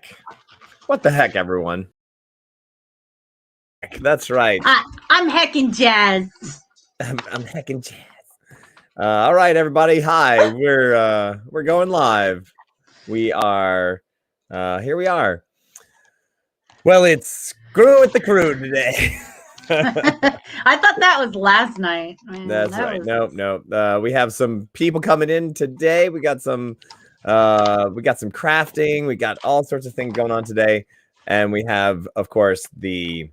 heck? What the heck, everyone? That's right. I'm heckin' Jazz. I'm heckin' Jazz. All right, everybody. Hi, we're going live. We are here. We are. Well, it's Screw with the Crew today. I thought that was last night. That's right. Nope. We have some people coming in today. We got some crafting. We got all sorts of things going on today, and we have, of course, I'm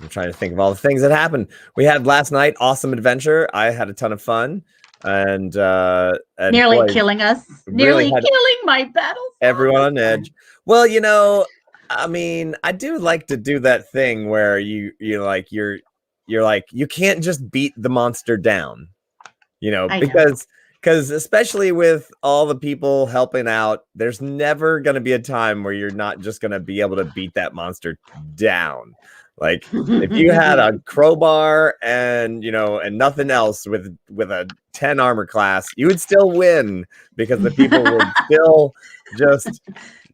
trying to think of all the things that happened. We had last night, awesome adventure. I had a ton of fun, and nearly killing us. Nearly killing my battle. Everyone on edge. Well, you know, I mean, I do like to do that thing where you're like you can't just beat the monster down, you know, because especially with all the people helping out, there's never going to be a time where you're not just going to be able to beat that monster down. Like if you had a crowbar and, you know, and nothing else with a 10 armor class, you would still win because the people would still just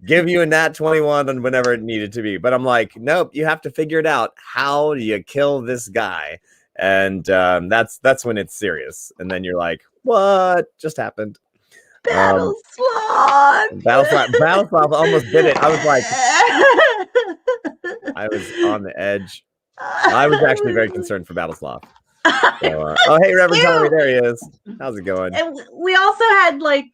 give you a nat 21 on whenever it needed to be. But I'm like, nope, you have to figure it out. How do you kill this guy? And that's when it's serious. And then you're like, what just happened? Battle Sloth almost did it. I was like, I was on the edge. I was actually very concerned for Battle Sloth. So, oh, hey, Reverend Tommy, there he is. How's it going? And we also had like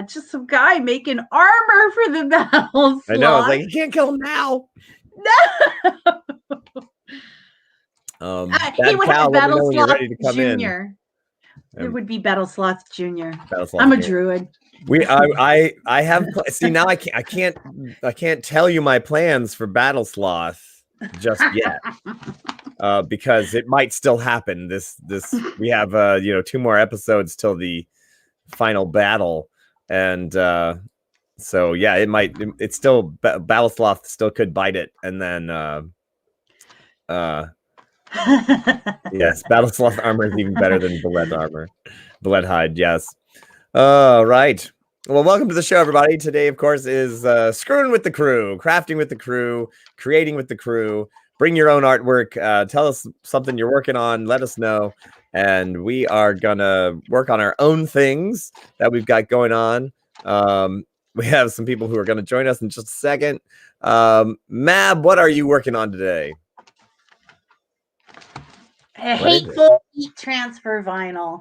just some guy making armor for the Battle Sloth. I know. I was like, you can't kill him now. No. He would have Battle Sloth Junior. It would be Battle Sloth Junior. I'm a druid. I have see now I can't tell you my plans for Battle Sloth just yet. Because it might still happen. We have 2 more episodes till the final battle, and so yeah, it's still Battle Sloth still could bite it, and then yes, Battle Sloth armor is even better than Bullet armor. Bullet hide, yes. Right. Well, welcome to the show, everybody. Today, of course, is Screwing with the Crew, crafting with the crew, creating with the crew. Bring your own artwork. Tell us something you're working on. Let us know. And we are going to work on our own things that we've got going on. We have some people who are going to join us in just a second. Mab, what are you working on today? Hateful heat transfer vinyl.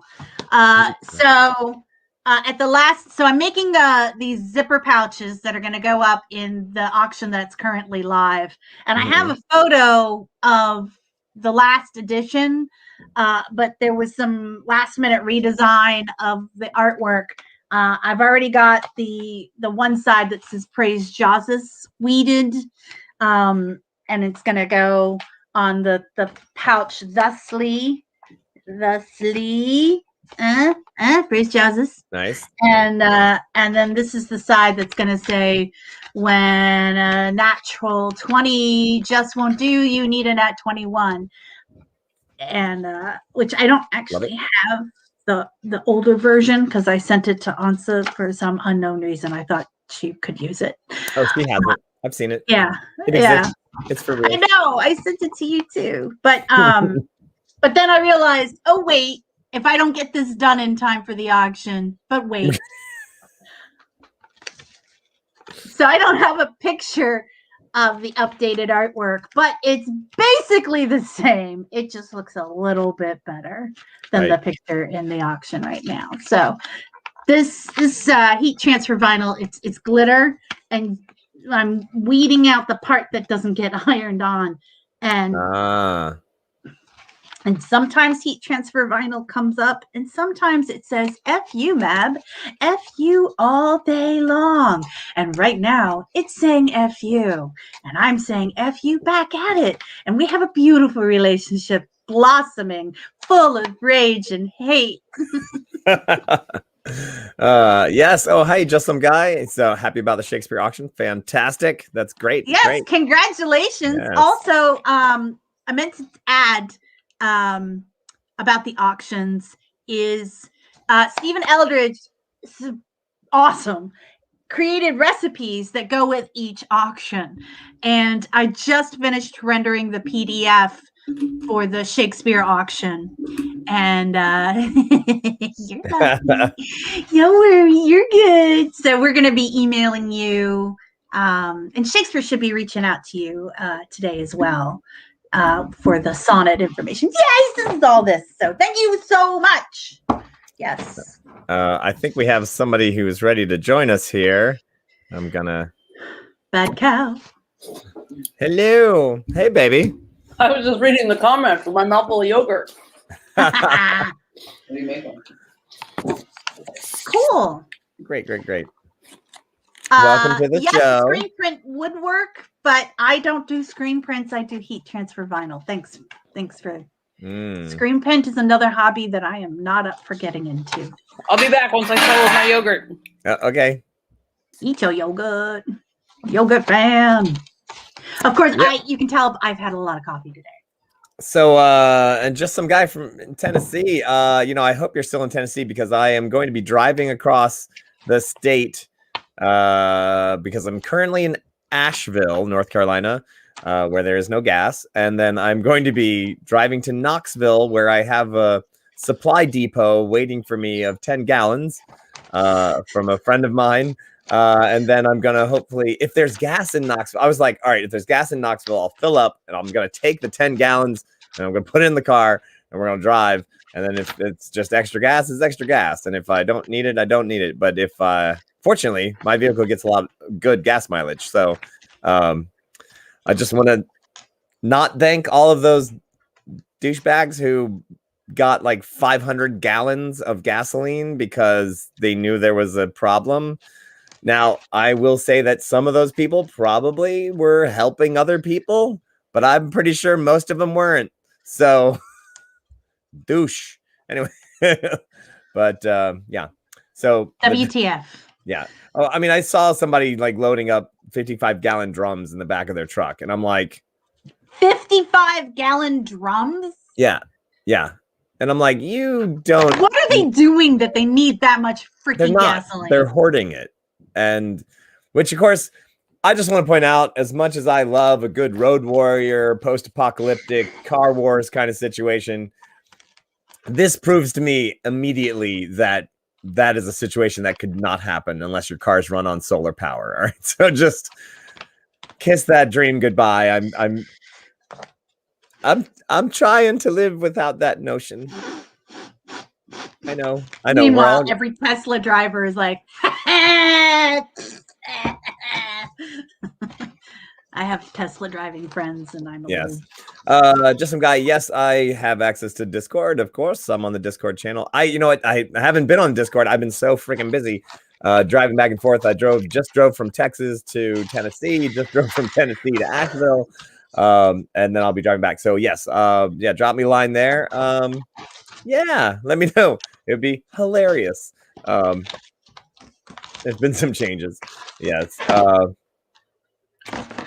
So I'm making these zipper pouches that are going to go up in the auction that's currently live. And I have a photo of the last edition, but there was some last minute redesign of the artwork. I've already got the one side that says Praise Jazzus weeded, and it's going to go on the pouch thusly. Praise Jazzus. Nice. And then this is the side that's going to say, when a natural 20 just won't do, you need a nat 21. And which I don't actually have the older version because I sent it to Ansa for some unknown reason. I thought she could use it. Oh, she has it. I've seen it. Yeah. It exists. It's for real. I know. I sent it to you too. But but then I realized, oh wait, if I don't get this done in time for the auction, but wait. So I don't have a picture of the updated artwork, but it's basically the same. It just looks a little bit better than the picture in the auction right now. So this heat transfer vinyl, it's glitter, and I'm weeding out the part that doesn't get ironed on. And sometimes heat transfer vinyl comes up, and sometimes it says F you, Mab. F you all day long. And right now, it's saying F you. And I'm saying F you back at it. And we have a beautiful relationship blossoming, full of rage and hate. Yes. Oh, hey, just some guy. So happy about the Shakespeare auction. Fantastic. That's great. Yes, great. Congratulations. Yes. Also, I meant to add about the auctions is Stephen Eldridge awesome, created recipes that go with each auction. And I just finished rendering the PDF for the Shakespeare auction. And you're lucky. Don't worry, you're good. So we're going to be emailing you. And Shakespeare should be reaching out to you today as well for the sonnet information. Yes, this is all this. So thank you so much. Yes. I think we have somebody who's ready to join us here. I'm gonna. Bad cow. Hello. Hey, baby. I was just reading the comments with my mouthful of yogurt. What do you make them? Cool. Great. Welcome to the show. Screen print would work, but I don't do screen prints. I do heat transfer vinyl. Thanks for. Screen print is another hobby that I am not up for getting into. I'll be back once I swallow my yogurt. Okay. Eat your yogurt. Yogurt fan. Of course, yep. You can tell I've had a lot of coffee today. So, and just some guy from Tennessee, I hope you're still in Tennessee because I am going to be driving across the state because I'm currently in Asheville, North Carolina, where there is no gas. And then I'm going to be driving to Knoxville, where I have a supply depot waiting for me of 10 gallons from a friend of mine. And then I'm going to hopefully, if there's gas in Knoxville, I was like, all right, if there's gas in Knoxville, I'll fill up and I'm going to take the 10 gallons and I'm going to put it in the car and we're going to drive. And then if it's just extra gas, it's extra gas. And if I don't need it, I don't need it. But if, fortunately, my vehicle gets a lot of good gas mileage. So I just want to not thank all of those douchebags who got like 500 gallons of gasoline because they knew there was a problem. Now, I will say that some of those people probably were helping other people, but I'm pretty sure most of them weren't. So, douche. Anyway, but yeah. So WTF. Yeah. Oh, I mean, I saw somebody like loading up 55-gallon drums in the back of their truck, and I'm like, 55-gallon drums? Yeah. And I'm like, you don't. What are they doing that they need that much freaking gasoline? They're hoarding it. And which, of course, I just want to point out, as much as I love a good road warrior, post-apocalyptic car wars kind of situation, this proves to me immediately that that is a situation that could not happen unless your cars run on solar power. All right. So just kiss that dream goodbye. I'm trying to live without that notion. I know. Meanwhile, every Tesla driver is like, I have Tesla driving friends, and I'm yes. Just some guy. Yes, I have access to Discord. Of course, I'm on the Discord channel. You know what? I haven't been on Discord. I've been so freaking busy driving back and forth. I just drove from Texas to Tennessee. Just drove from Tennessee to Asheville, and then I'll be driving back. So yes, yeah, drop me a line there. Yeah, let me know. It'd be hilarious. There's been some changes. Yes. All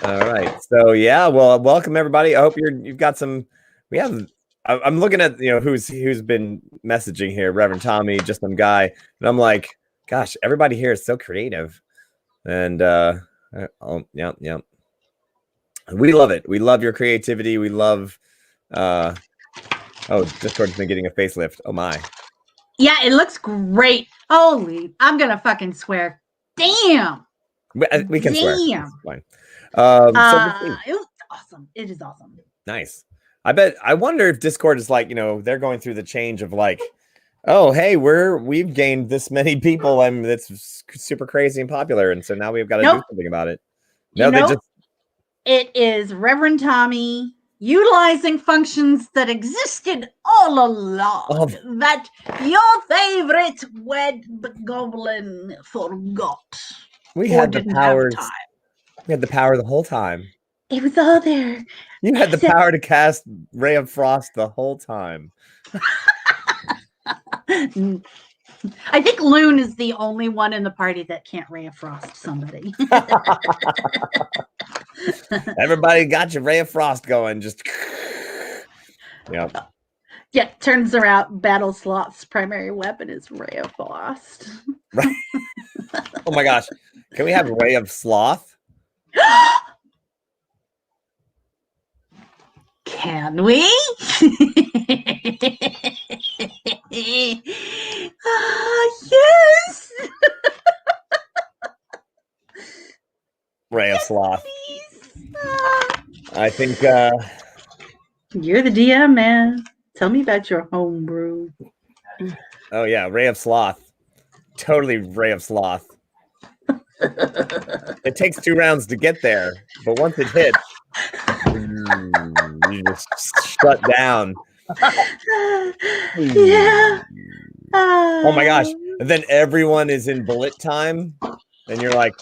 right. So yeah, well, welcome everybody. I hope you've got some. I'm looking at who's been messaging here. Reverend Tommy, just some guy, and I'm like, gosh, everybody here is so creative, and yeah. We love it. We love your creativity. We love. Oh, Discord's been getting a facelift. Oh my. Yeah, it looks great. Holy, I'm gonna fucking swear. Damn. We can swear. Damn. It's fine. It was awesome. It is awesome. Nice. I wonder if Discord is like, they're going through the change of like, oh, hey, we've gained this many people and it's super crazy and popular. And so now we've got to do something about it. No, it is Reverend Tommy utilizing functions that existed all along that your favorite web goblin forgot. We had the powers. We had the power the whole time. It was all there. You had the power to cast Ray of Frost the whole time. I think Loon is the only one in the party that can't Ray of Frost somebody. Everybody got your Ray of Frost going. Just yeah. Yeah, turns around Battle Slot's primary weapon is Ray of Frost. Right. Oh my gosh. Can we have Ray of Sloth? Can we? Yes. Ray of Sloth. I think You're the DM, man. Tell me about your homebrew. oh yeah, Ray of Sloth. Totally Ray of Sloth. It takes 2 rounds to get there, but once it hits, you just shut down. Yeah. Oh my gosh. And then everyone is in bullet time, and you're like,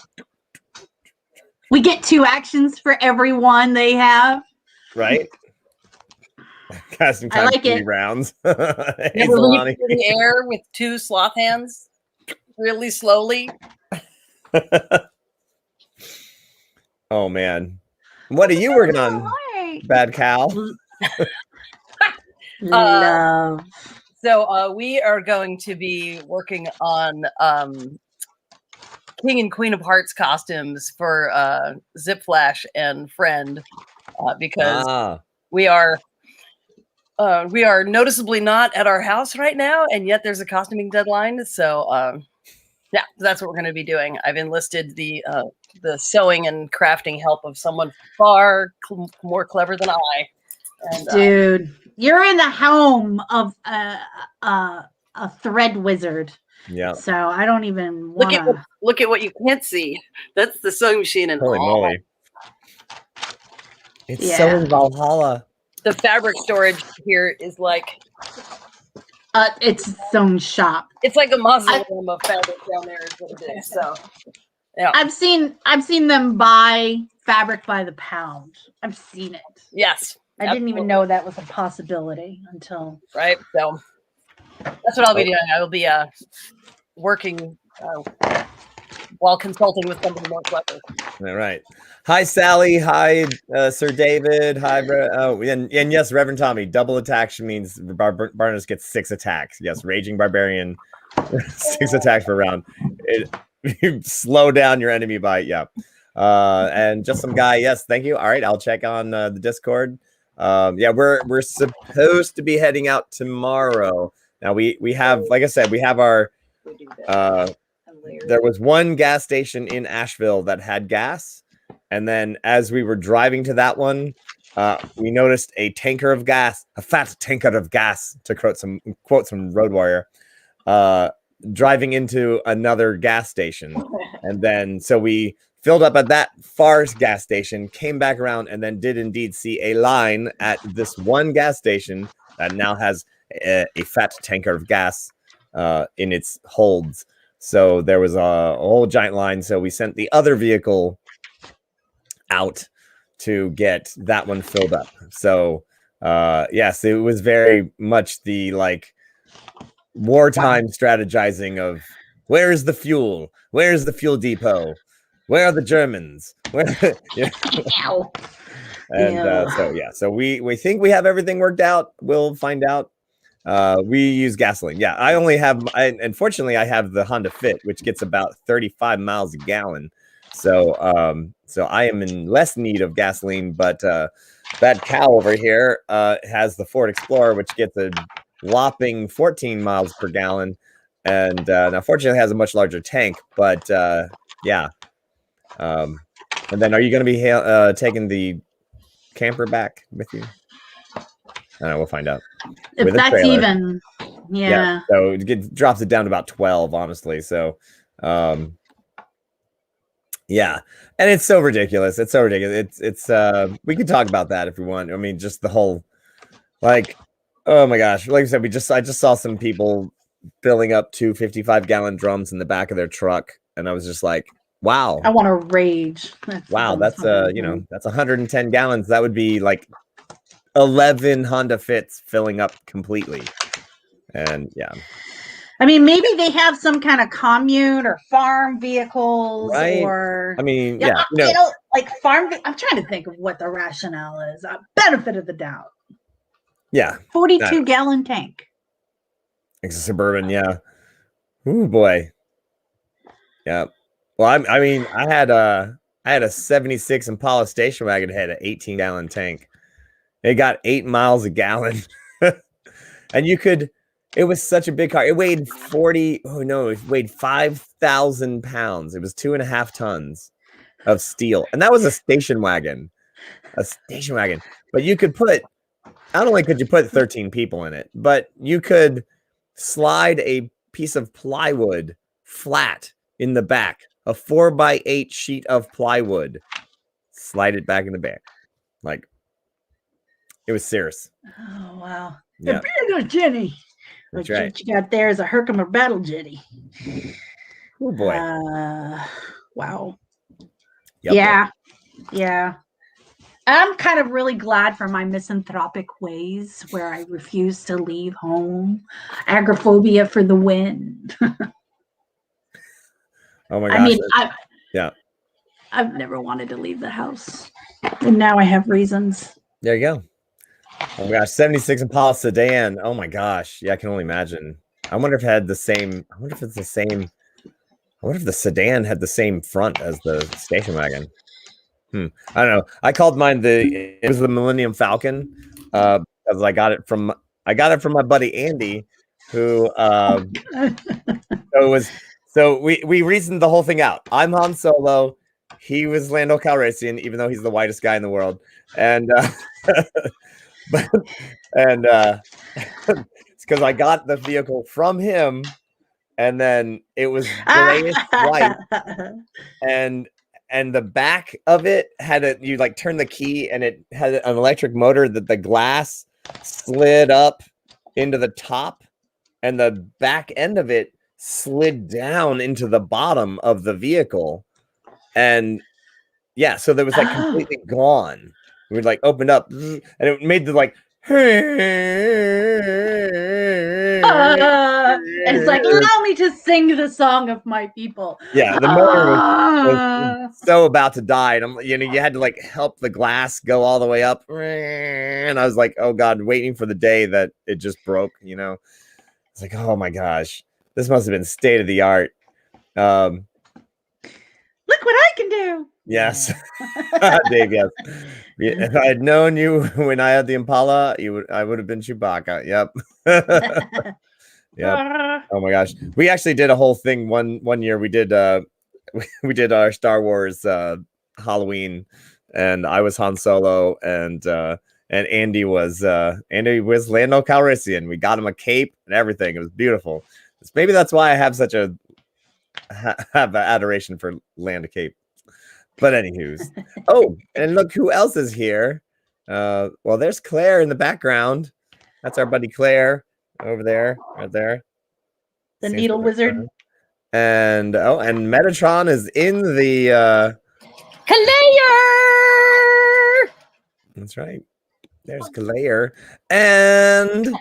We get 2 actions for every one they have. right? Casting I time like 3 it. rounds. Never Hazelani. leap through the air with 2 sloth hands, really slowly. Oh man. What are you working on, Bad Cow? Love. So we are going to be working on King and Queen of Hearts costumes for Zip Flash and Friend because we are noticeably not at our house right now, and yet there's a costuming deadline. So yeah, that's what we're going to be doing. I've enlisted the sewing and crafting help of someone far more clever than I. And, dude, you're in the home of a thread wizard. Yeah. So I don't even want to look at what you can't see. That's the sewing machine and holy moly. It's so in Valhalla. The fabric storage here is like it's its own shop. It's like a mausoleum of fabric down there is what it is. So yeah. I've seen them buy fabric by the pound. I've seen it. Yes. I didn't even know that was a possibility until right. So that's what I'll be doing. I will be working while consulting with somebody more clever. All right. Hi, Sally. Hi, Sir David. Hi, and yes, Reverend Tommy. Double attack means Barnus gets 6 attacks. Yes, Raging Barbarian, 6 attacks per round. You slow down your enemy by and just some guy. Yes, thank you. All right, I'll check on the Discord. Yeah, we're supposed to be heading out tomorrow. Now we have, like I said, we have our. There was one gas station in Asheville that had gas. And then as we were driving to that one, we noticed a tanker of gas, a fat tanker of gas, to quote some Road Warrior, driving into another gas station. And then so we filled up at that far gas station, came back around, and then did indeed see a line at this one gas station that now has a fat tanker of gas in its holds. So there was a whole giant line. So we sent the other vehicle out to get that one filled up. So yes, it was very much the like wartime strategizing of where's the fuel? Where's the fuel depot? Where are the Germans? Where? So we think we have everything worked out. We'll find out. We use gasoline. Yeah, unfortunately I have the Honda Fit, which gets about 35 miles a gallon. So I am in less need of gasoline, but that cow over here has the Ford Explorer, which gets a whopping 14 miles per gallon. And now fortunately has a much larger tank, but yeah. And then are you going to be taking the camper back with you? I don't know, we'll find out. If that's even, yeah. So it drops it down to about 12, honestly. So, yeah, and it's so ridiculous. It's so ridiculous. It's we could talk about that if we want. I mean, just the whole, like, oh my gosh, like I said, I just saw some people filling up 2 55-gallon drums in the back of their truck, and I was just like, wow. I want to rage. That's 110 gallons. That would be like 11 Honda Fits filling up completely. And yeah, I mean, maybe they have some kind of commune or farm vehicles, right? Or I mean, like farm. I'm trying to think of what the rationale is. Benefit of the doubt. Yeah, 42-gallon tank. It's a Suburban, yeah. Ooh boy. Yeah. Well, I mean, I had a 76 Impala station wagon had an 18-gallon tank. It got 8 miles a gallon. And it was such a big car. It weighed it weighed 5,000 pounds. It was 2.5 tons of steel. And that was a station wagon. A station wagon. But you could not only could you put 13 people in it, but you could slide a piece of plywood flat in the back, a 4x8 sheet of plywood, slide it back in the back. Like, it was serious. Oh, wow. Yeah. The bigger Jenny. That's What right. you got there is a Herkimer battle Jenny. Oh, boy. Wow. Yep. Yeah. Yeah. I'm kind of really glad for my misanthropic ways where I refuse to leave home. Agoraphobia for the win. Oh my gosh. I mean, yeah. I've never wanted to leave the house. And now I have reasons. There you go. Oh my gosh, 76 Impala sedan. Oh my gosh. Yeah, I can only imagine. I wonder if it's the same. I wonder if the sedan had the same front as the station wagon. I don't know. I called mine it was the Millennium Falcon, because I got it from my buddy Andy, who so we reasoned the whole thing out. I'm Han Solo, he was Lando Calrissian, even though he's the whitest guy in the world, and it's because I got the vehicle from him, and then it was grayish white, and the back of it had you like turn the key and it had an electric motor that the glass slid up into the top, and the back end of it slid down into the bottom of the vehicle. And yeah, so there was like completely gone. We like opened up and it made the like it's like, allow me to sing the song of my people. Yeah, the motor was so about to die, and you had to like help the glass go all the way up, and I was like, oh god, waiting for the day that it just broke. It's like, oh my gosh, this must have been state of the art. Look what I can do. Yes, Dave. Yes, if I had known you when I had the Impala, I would have been Chewbacca. Yep. Yep. Oh my gosh, we actually did a whole thing one year. We did we did our Star Wars Halloween, and I was Han Solo, and Andy was Lando Calrissian. We got him a cape and everything. It was beautiful. Maybe that's why I have such have an adoration for Lando cape. But anywho's, oh, and look who else is here. Well, there's Claire in the background. That's our buddy Claire over there, right there. The needle wizard. And Metatron is in the Claire. That's right. There's Claire. And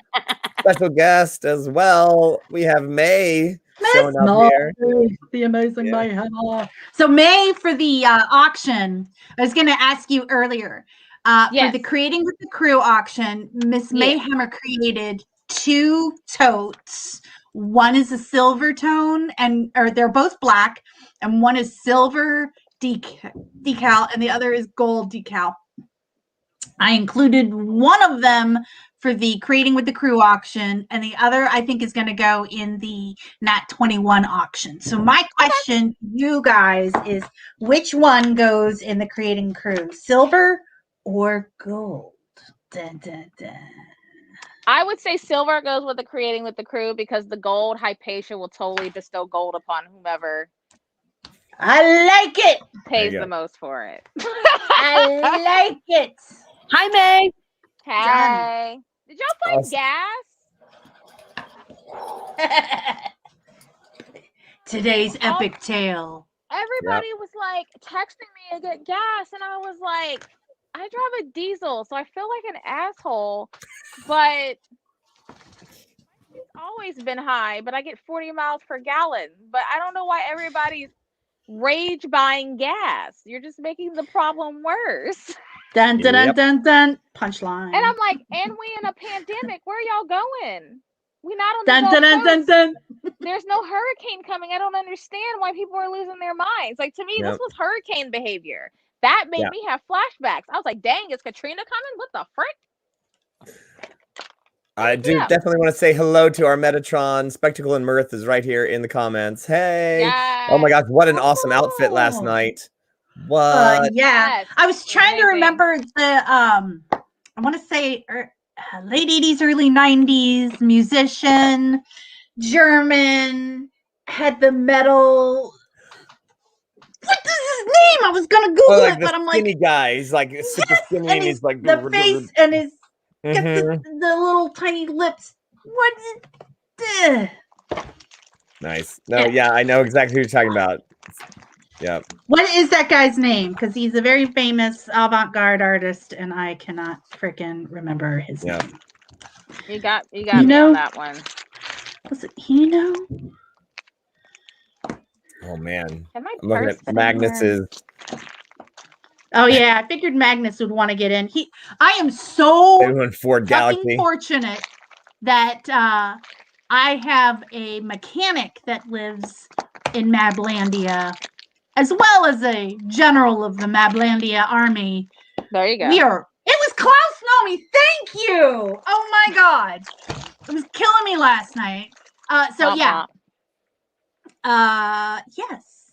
special guest as well. We have May showing up here. The amazing May. So May, for the auction, I was going to ask you earlier. For the Creating with the Crew auction, Miss Mayhemmer created 2 totes. One is a silver tone, or they're both black, and one is silver decal, and the other is gold decal. I included one of them for the Creating with the Crew auction, and the other I think is going to go in the Nat 21 auction. So my question to you guys is, which one goes in the Creating Crew, silver or gold? Dun, dun, dun. I would say silver goes with the Creating with the Crew, because the gold, Hypatia will totally bestow gold upon whomever I like it. Pays the most for it. I like it. Hi, May. Hey. Did y'all find gas? Today's epic tale. Everybody was like texting me to get gas, and I was like, I drive a diesel, so I feel like an asshole, but it's always been high, but I get 40 miles per gallon. But I don't know why everybody's rage buying gas. You're just making the problem worse. Dun dun dun dun dun. Punchline. And I'm like, and we in a pandemic. Where y'all going? We not on the Dun, Gulf dun, dun, dun, Coast. dun. There's no hurricane coming. I don't understand why people are losing their minds. Like, to me, Yep. this was hurricane behavior. That made me have flashbacks. I was like, dang, is Katrina coming? What the frick? I do definitely want to say hello to our Metatron. Spectacle and Mirth is right here in the comments. Hey. Oh my gosh, what an awesome outfit last night. What? Yeah. Yes, I was trying to amazing. remember the I want to say late 80s, early 90s musician, German, had the metal. What is his name? I was gonna Google like it, the but I'm like, skinny guy. He's like super skinny, and he's like the face and his got Mhm. the little tiny lips. What is Nice. No, yeah, I know exactly who you're talking about. Yeah. What is that guy's name? Because he's a very famous avant-garde artist, and I cannot freaking remember his name. You got me on that one. Was it Hino? Oh man. And my I'm looking purse at Magnus's. Oh yeah, I figured Magnus would want to get in. I am so Ford Galaxy. fortunate that I have a mechanic that lives in Mablandia, as well as a general of the Mablandia army. There you go. It was Klaus Nomi. Thank you. Oh my God, it was killing me last night. Yes,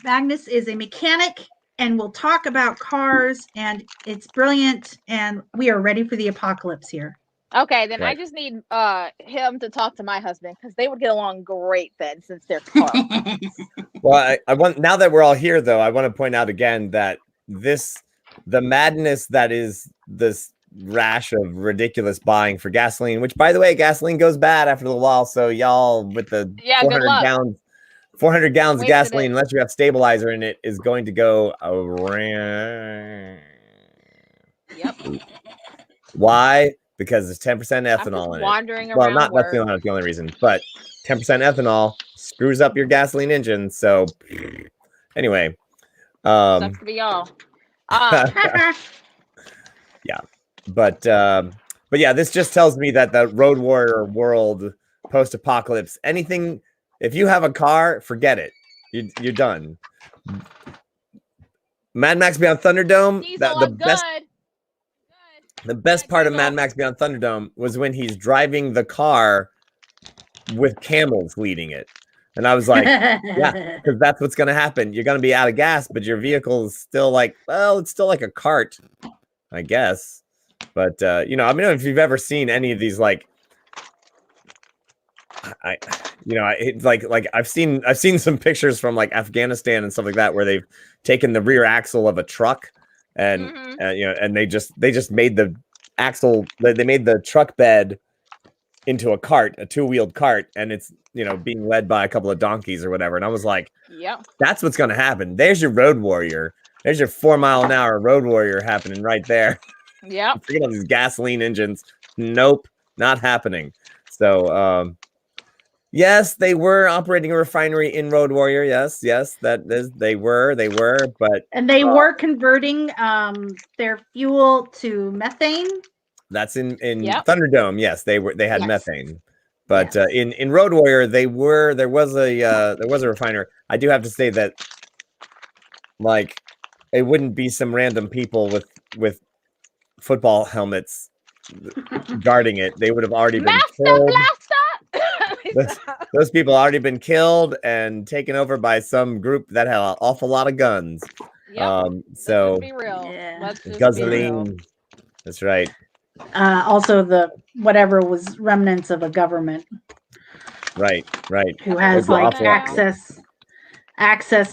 Magnus is a mechanic, and we'll talk about cars, and it's brilliant, and we are ready for the apocalypse here. Okay, then I just need him to talk to my husband, because they would get along great then, since they're cars. Well, I want, now that we're all here though, I want to point out again that the madness that is this rash of ridiculous buying for gasoline, which by the way, gasoline goes bad after a little while. So y'all with the 400 gallons of gasoline, unless you have stabilizer in it, is going to go around. Yep. Why? Because there's 10% ethanol in it. Wandering Well, around that's not the only reason, but 10% ethanol screws up your gasoline engine. So anyway, sucks to be y'all. Yeah, but yeah, this just tells me that the Road Warrior world post-apocalypse, anything, if you have a car, forget it. You're done. Mad Max Beyond Thunderdome, the best part of Mad Max Beyond Thunderdome was when he's driving the car with camels leading it. And I was like, yeah, because that's what's going to happen. You're going to be out of gas, but your vehicle is still like, well, it's still like a cart, I guess. But, you know, I mean, if you've ever seen any of these, like, it's like I've seen some pictures from like Afghanistan and stuff like that, where they've taken the rear axle of a truck and, you know, and they just made the axle, they made the truck bed into a cart, a two-wheeled cart, and it's, you know, being led by a couple of donkeys or whatever. And I was like, yeah, that's what's going to happen. There's your Road Warrior. There's your 4-mile-an-hour Road Warrior happening right there. Yeah. Forget all these gasoline engines. Nope, not happening. So, yes, they were operating a refinery in Road Warrior. Yes, they were, but and they were converting their fuel to methane. That's in Thunderdome. Yes, they had methane. But Yes. In Road Warrior, there was a refinery. I do have to say that, like, it wouldn't be some random people with football helmets guarding it. They would have already been killed. Those people already been killed and taken over by some group that had an awful lot of guns. Yep. So Let's be real. Let's just gasoline. be real. That's right. Also, the whatever was remnants of a government. Right. Who has like access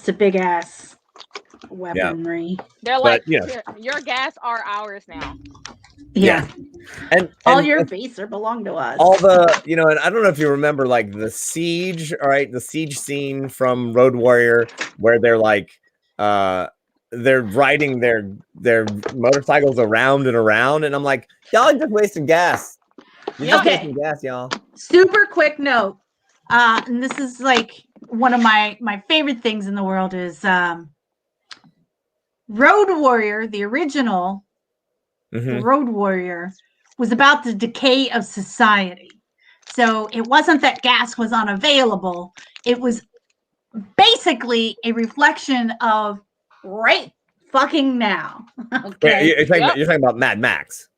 to big ass weaponry. Yeah. They're like, your gas are ours now. Yeah. And all your base belong to us. All the, you know, and I don't know if you remember like the siege, all right, the siege scene from Road Warrior, where they're like they're riding their motorcycles around and around, and I'm like, y'all are just wasting gas. You're just wasting gas, y'all. Super quick note. And this is like one of my favorite things in the world is Road Warrior, the original Road Warrior, was about the decay of society. So it wasn't that gas was unavailable. It was basically a reflection of right fucking now. Okay. You're talking about Mad Max.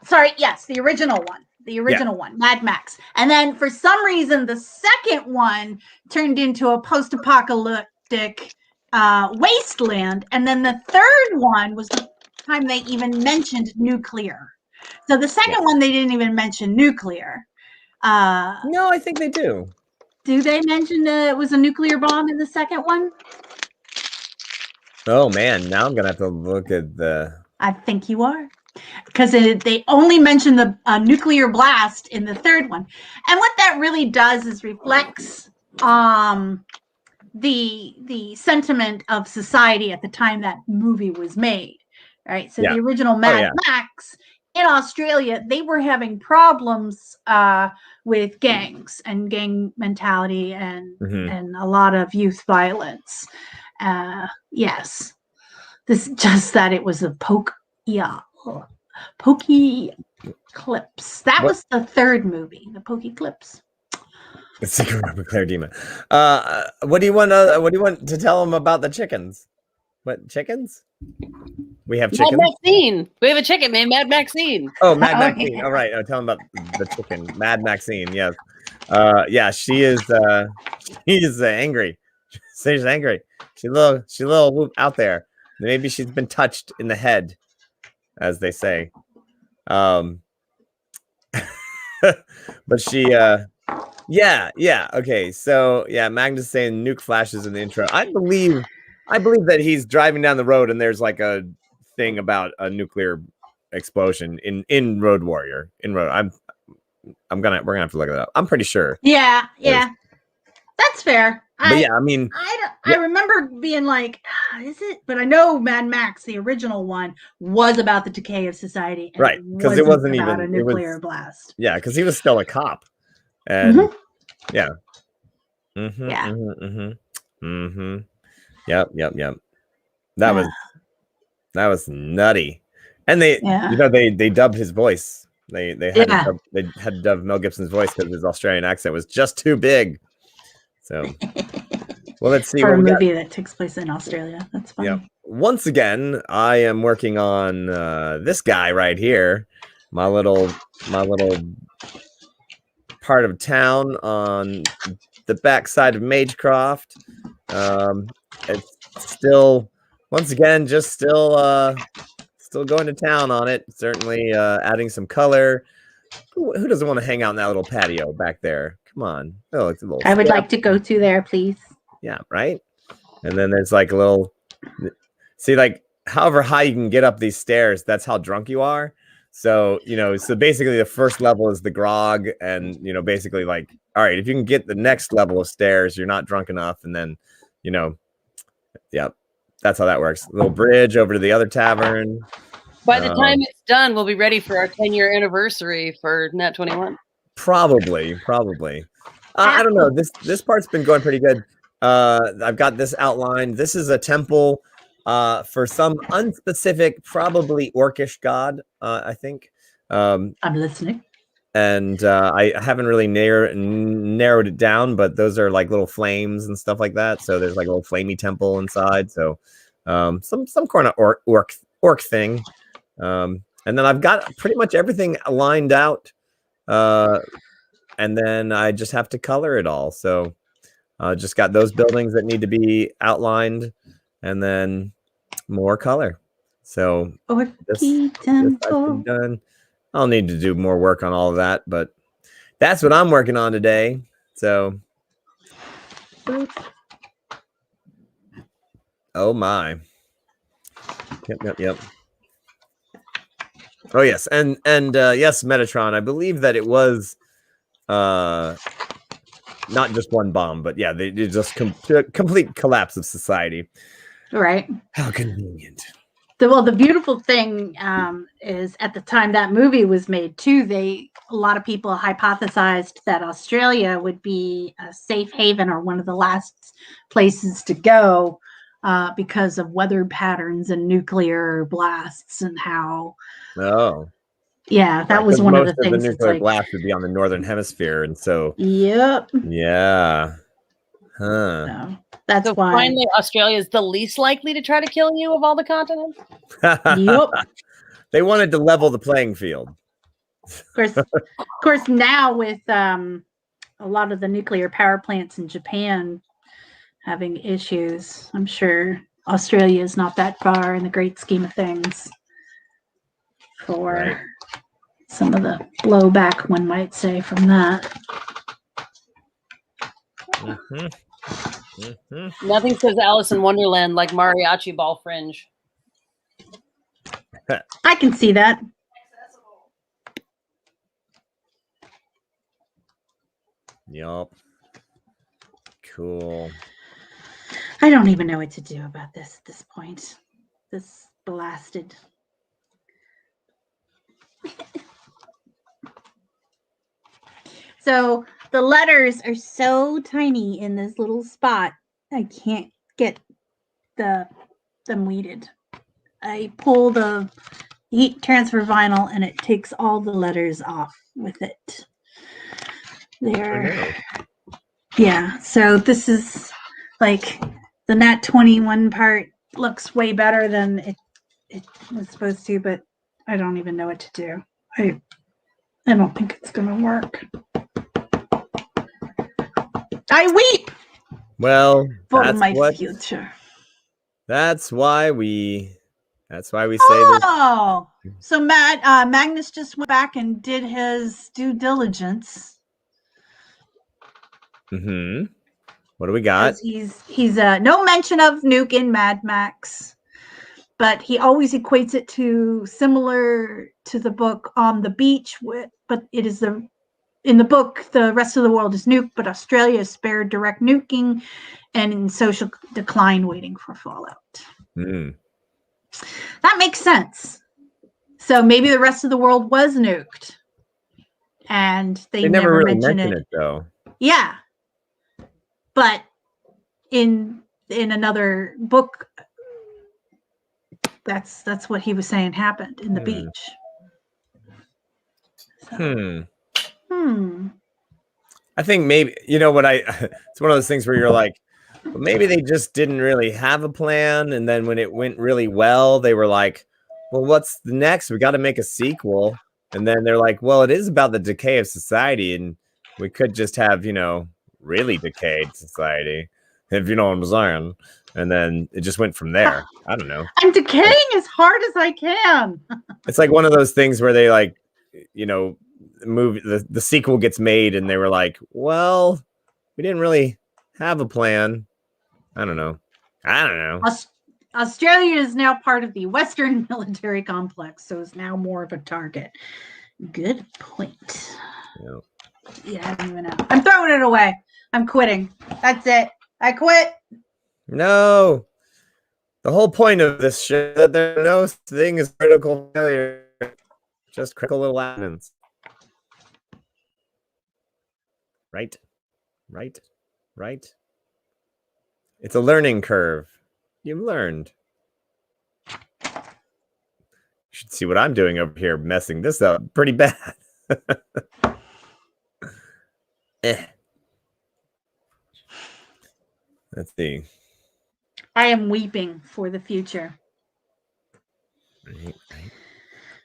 Sorry, yes, the original one. The original one, Mad Max. And then for some reason, the second one turned into a post-apocalyptic wasteland. And then the third one was the time they even mentioned nuclear. So the second one, they didn't even mention nuclear. No, I think they do. Do they mention it was a nuclear bomb in the second one? Oh man, now I'm gonna have to look at the. I think you are, because they only mention the nuclear blast in the third one, and what that really does is reflects the sentiment of society at the time that movie was made. Right, so the original Mad Max in Australia, they were having problems with gangs and gang mentality and a lot of youth violence. Yes, this just that it was a Pokey Clips. That was the third movie, the Pokey Clips. The Secret of Claire Demon. What do you want? What do you want to tell them about the chickens? What chickens? We have chickens. Mad Maxine. We have a chicken named Mad Maxine. Oh, Mad Maxine. All right. Tell them about the chicken, Mad Maxine. Yes. Yeah, she is. She's angry. She's angry. She's a little out there. Maybe she's been touched in the head, as they say. But she. Yeah. Okay. So yeah, Magnus saying nuke flashes in the intro. I believe that he's driving down the road and there's like a thing about a nuclear explosion in Road Warrior. We're gonna have to look it up. I'm pretty sure. Yeah. That's fair. I remember being like, is it? But I know Mad Max, the original one, was about the decay of society. Right, because it wasn't about even a nuclear blast. Yeah, because he was still a cop. And Yep. That was nutty. And they dubbed his voice. They had to dub Mel Gibson's voice because his Australian accent was just too big. So, well, let's see. For a movie that takes place in Australia, that's funny. Yeah. Once again, I am working on this guy right here, my little part of town on the backside of Magecroft. It's still, once again, just still going to town on it. Certainly adding some color. Who doesn't want to hang out in that little patio back there? Come on. Oh, it's a little. I would like to go to there, please. Yeah, right. And then there's like a little. See, like, however high you can get up these stairs, that's how drunk you are. So, so basically the first level is the grog, and, basically like, all right, if you can get the next level of stairs, you're not drunk enough. And then, that's how that works. A little bridge over to the other tavern. By the time it's done, we'll be ready for our 10-year anniversary for Nat 21. Probably. I don't know. This part's been going pretty good. I've got this outlined. This is a temple for some unspecific, probably orcish god, I think. I'm listening. And I haven't really narrowed it down, but those are like little flames and stuff like that. So there's like a little flamey temple inside. So some kind of orc thing. And then I've got pretty much everything lined out. And then I just have to color it all. So just got those buildings that need to be outlined, and then more color. So this I've done. I'll need to do more work on all of that, but that's what I'm working on today. So, oh my. Yep. Oh yes, and yes, Metatron. I believe that it was not just one bomb, but yeah, they just complete collapse of society. Right. How convenient. The beautiful thing is at the time that movie was made too, a lot of people hypothesized that Australia would be a safe haven or one of the last places to go because of weather patterns and nuclear blasts and how Yeah, that Right, was 'cause one of most the of the things. It's nuclear like, blast would be on the northern hemisphere, and so yep. yeah, huh? So that's So why. finally, Australia is the least likely to try to kill you of all the continents. Yep. They wanted to level the playing field. Of course, now with a lot of the nuclear power plants in Japan having issues, I'm sure Australia is not that far in the great scheme of things for Right. some of the blowback, one might say, from that. Mhm. Mhm. Nothing says Alice in Wonderland like mariachi ball fringe. I can see that. Yup. Cool. I don't even know what to do about this at this point. This blasted. So the letters are so tiny in this little spot, I can't get them weeded. I pull the heat transfer vinyl and it takes all the letters off with it. There. no. Yeah, so this is like the Nat 21 part looks way better than it was supposed to, but I don't even know what to do. I don't think it's gonna work. I weep Well, for that's my what. future. That's why we. That's why we say this. Oh, so Magnus just went back and did his due diligence. Mm-hmm. What do we got? He's no mention of Nuke in Mad Max, but he always equates it to similar to the book On the Beach. But it is in the book, the rest of the world is nuked, but Australia is spared direct nuking and in social decline waiting for fallout. Mm. That makes sense. So maybe the rest of the world was nuked. And they never really mention mention it though. Yeah. But in another book, that's what he was saying happened in the beach. So. I think maybe it's one of those things where you're like, well, maybe they just didn't really have a plan, and then when it went really well, they were like, well, what's the next? We got to make a sequel. And then they're like, well, it is about the decay of society, and we could just have, really decayed society, if you know what I'm saying. And then it just went from there. I don't know. I'm decaying as hard as I can. It's like one of those things where they like, movie the sequel gets made and they were like, well, we didn't really have a plan. I don't know. Australia is now part of the Western military complex, so it's now more of a target. Good point. Yeah, I don't even know. I'm throwing it away. I'm quitting. That's it. I quit. No. The whole point of this shit that there's no thing is critical failure. Just critical little accidents. Right. It's a learning curve. You've learned. You should see what I'm doing over here, messing this up pretty bad. Let's see. I am weeping for the future. Right.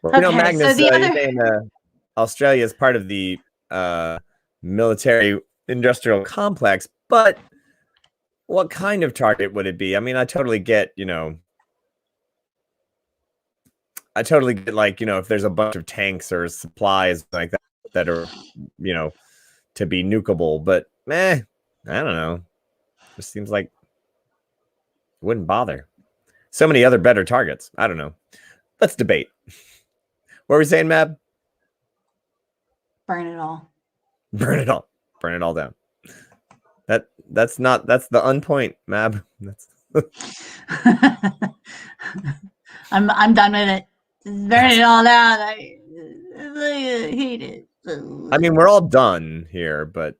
Well, Magnus, so you're saying Australia is part of the military industrial complex, but what kind of target would it be? I mean, I totally get, like, if there's a bunch of tanks or supplies like that are, to be nukeable, but I don't know. Just seems like it wouldn't bother. So many other better targets. I don't know. Let's debate. What were we saying, Mab? Burn it all. Burn it all. Burn it all down. That's the unpoint, Mab. That's I'm done with it. Just burn it all down. I hate it. I mean, we're all done here, but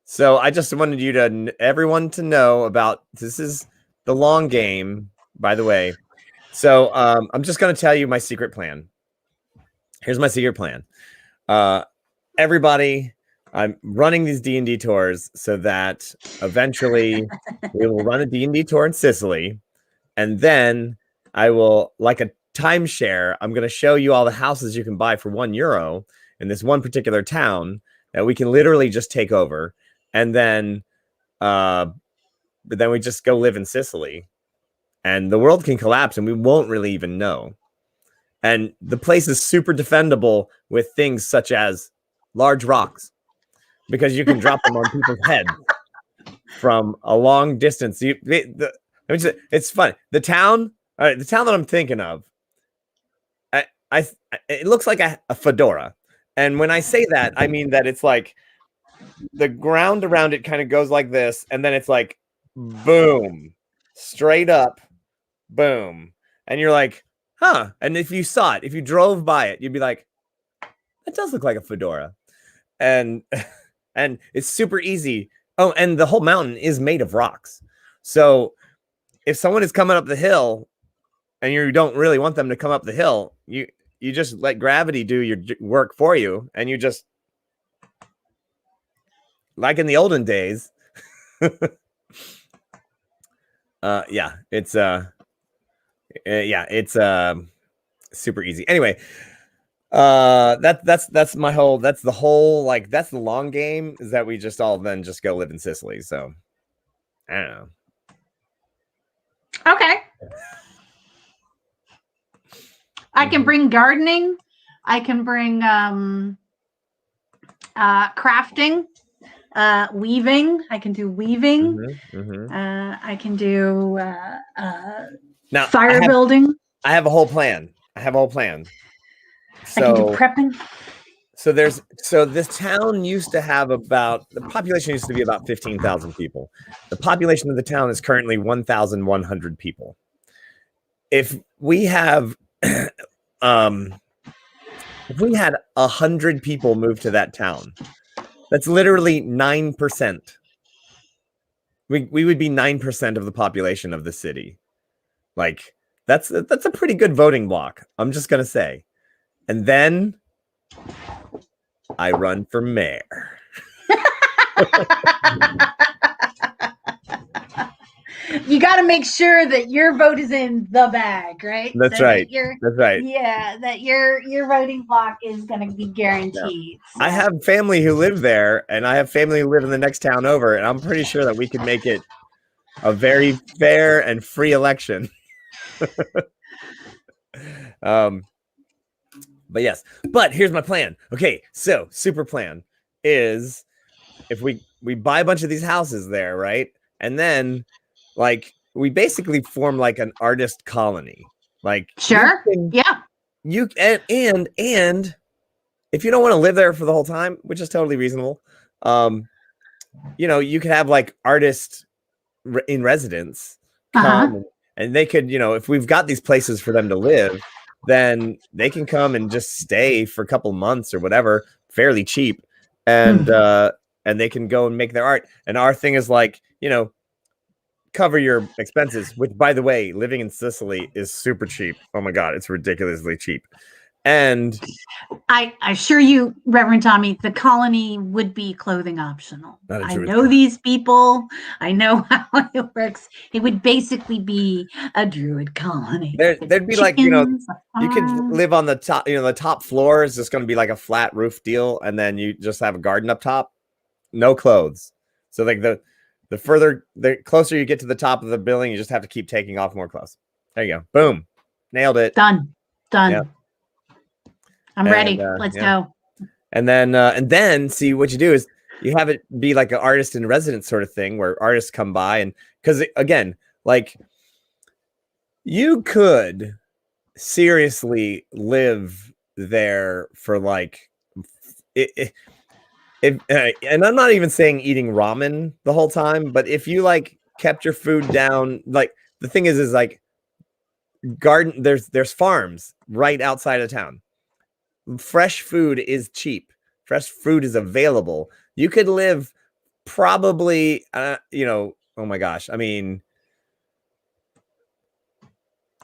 so I just wanted everyone to know about this is the long game, by the way. So I'm just going to tell you my secret plan. here's my secret plan. Everybody, I'm running these D&D tours so that eventually we will run a D&D tour in Sicily, and then I will, like a timeshare, I'm going to show you all the houses you can buy for €1 in this one particular town that we can literally just take over, and then we just go live in Sicily, and the world can collapse and we won't really even know. And the place is super defendable with things such as large rocks, because you can drop them on people's heads from a long distance. It's fun. The town that I'm thinking of, it looks like a fedora. And when I say that, I mean that it's like the ground around it kind of goes like this, and then it's like boom, straight up, boom. And you're like, huh. And if you saw it, if you drove by it, you'd be like, that does look like a fedora. And it's super easy. Oh, and the whole mountain is made of rocks. So if someone is coming up the hill and you don't really want them to come up the hill, you just let gravity do your work for you, and you just, like in the olden days. It's super easy. Anyway, that's the long game, is that we just all then just go live in Sicily. So I don't know. Okay. I can bring gardening. I can bring crafting, weaving. I can do weaving. I can do now fire building. I have a whole plan. So I can do prepping. So this town used to have the population used to be about 15,000 people. The population of the town is currently 1,100 people. If we have if we had 100 people move to that town, that's literally 9%. We would be 9% of the population of the city. Like, that's a pretty good voting block, I'm just gonna say. And then I run for mayor. You got to make sure that your vote is in the bag, right? That's right. That's right. Yeah, that your voting block is going to be guaranteed. Yeah. I have family who live there, and I have family who live in the next town over, and I'm pretty sure that we can make it a very fair and free election. But yes, but here's my plan. Okay, so super plan is, if we buy a bunch of these houses there, right? And then, like, we basically form like an artist colony. Like, sure, yeah. You and if you don't want to live there for the whole time, which is totally reasonable, you could have like artists in residence come, and they could, if we've got these places for them to live, then they can come and just stay for a couple months or whatever, fairly cheap, and they can go and make their art. And our thing is like, cover your expenses, which, by the way, living in Sicily is super cheap. Oh my God, it's ridiculously cheap. And I assure you, Reverend Tommy, the colony would be clothing optional. I know these people. I know how it works. It would basically be a druid colony. There'd be like, you could live on the top, the top floor is just going to be like a flat roof deal. And then you just have a garden up top, no clothes. So like the closer you get to the top of the building, you just have to keep taking off more clothes. There you go. Boom. Nailed it. Done. Yep. I'm ready. Let's go. And then see, what you do is you have it be like an artist in residence sort of thing, where artists come by, and because again, like, you could seriously live there for like and I'm not even saying eating ramen the whole time, but if you like kept your food down, like, the thing is like, there's farms right outside of town. Fresh food is cheap. Fresh food is available. You could live probably, oh my gosh. I mean,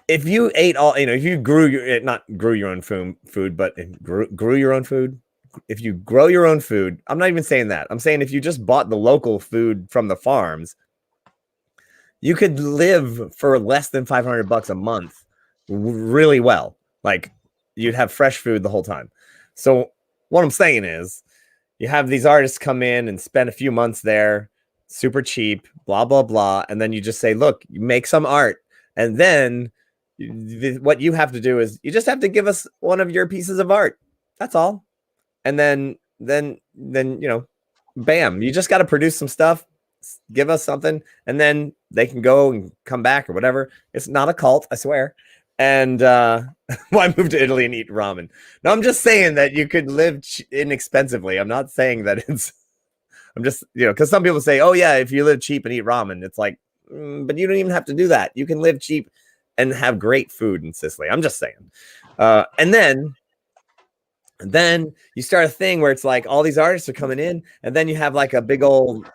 if you ate all, if you grew your, not grew your own food, but grew your own food. If you grow your own food, I'm not even saying that. I'm saying if you just bought the local food from the farms, you could live for less than $500 a month really well. Like you'd have fresh food the whole time. So what I'm saying is you have these artists come in and spend a few months there, super cheap, blah, blah, blah. And then you just say, look, you make some art. And then what you have to do is you just have to give us one of your pieces of art. That's all. And then, bam, you just got to produce some stuff, give us something, and then they can go and come back or whatever. It's not a cult, I swear. And I moved to Italy and eat ramen. No, I'm just saying that you could live inexpensively. I'm not saying that I'm just, because some people say, oh yeah, if you live cheap and eat ramen, it's like, but you don't even have to do that. You can live cheap and have great food in Sicily. I'm just saying. And then you start a thing where it's like all these artists are coming in, and then you have like a big old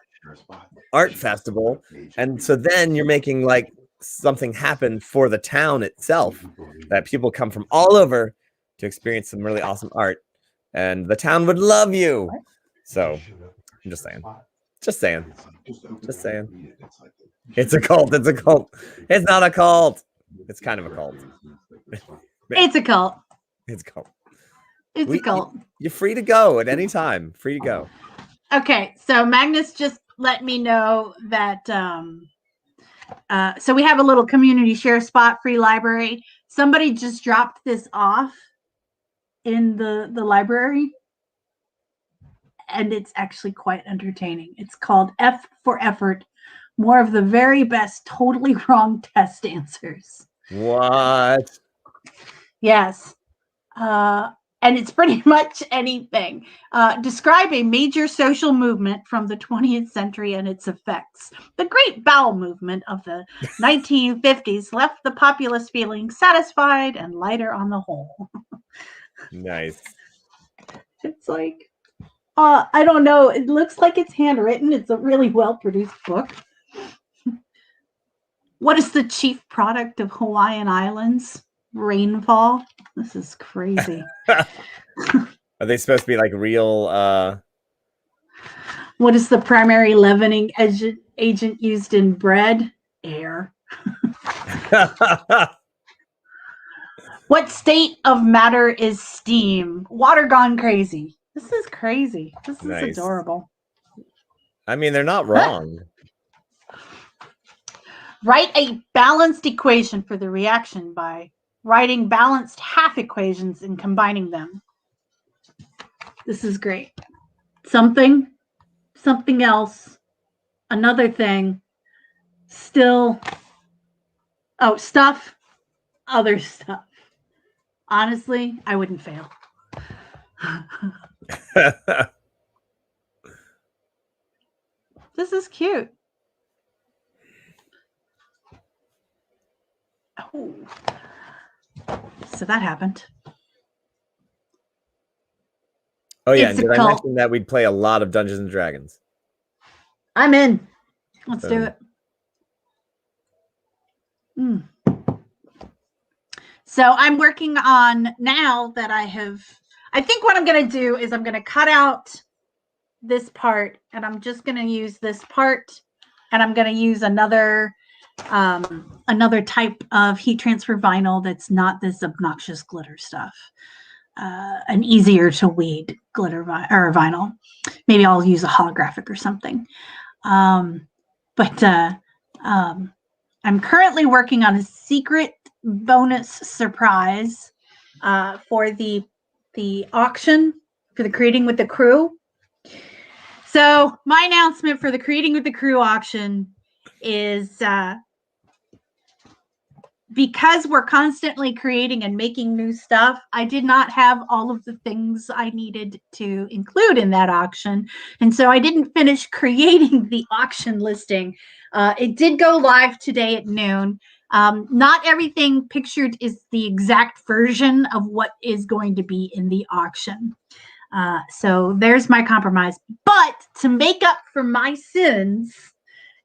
art festival. And so then you're making like something happen for the town itself, that people come from all over to experience some really awesome art, and the town would love you. So I'm just saying. It's a cult. It's not a cult. It's kind of a cult. It's a cult. It's a cult. It's a cult. You're free to go at any time. Free to go. Okay, so Magnus just let me know that so we have a little community share spot, free library. Somebody just dropped this off in the library, and it's actually quite entertaining. It's called F for Effort, more of the very best totally wrong test answers. What? Yes. And it's pretty much anything. Describe a major social movement from the 20th century and its effects. The Great Bowel Movement of the 1950s left the populace feeling satisfied and lighter on the whole. Nice. It's like, I don't know. It looks like it's handwritten. It's a really well-produced book. What is the chief product of Hawaiian Islands? Rainfall. This is crazy. Are they supposed to be like real? What is the primary leavening agent used in bread? Air. What state of matter is steam? Water gone crazy. This is crazy. This is Nice. adorable. I mean, they're not wrong. Write a balanced equation for the reaction by writing balanced half equations and combining them. This is great. Something else, another thing, still, stuff, other stuff. Honestly, I wouldn't fail. This is cute. Oh. So that happened. Oh yeah, It's and a did I cult. mention that we'd play a lot of Dungeons and Dragons? I'm in. Let's do it. So I'm working on, now that I think what I'm going to do is I'm going to cut out this part, and I'm just going to use this part, and I'm going to use another type of heat transfer vinyl that's not this obnoxious glitter stuff. An easier to weed glitter or vinyl. Maybe I'll use a holographic or something. But I'm currently working on a secret bonus surprise for the auction for the Creating with the Crew. So my announcement for the Creating with the Crew auction is because we're constantly creating and making new stuff, I did not have all of the things I needed to include in that auction. And so I didn't finish creating the auction listing. It did go live today at noon. Not everything pictured is the exact version of what is going to be in the auction. So there's my compromise. But to make up for my sins,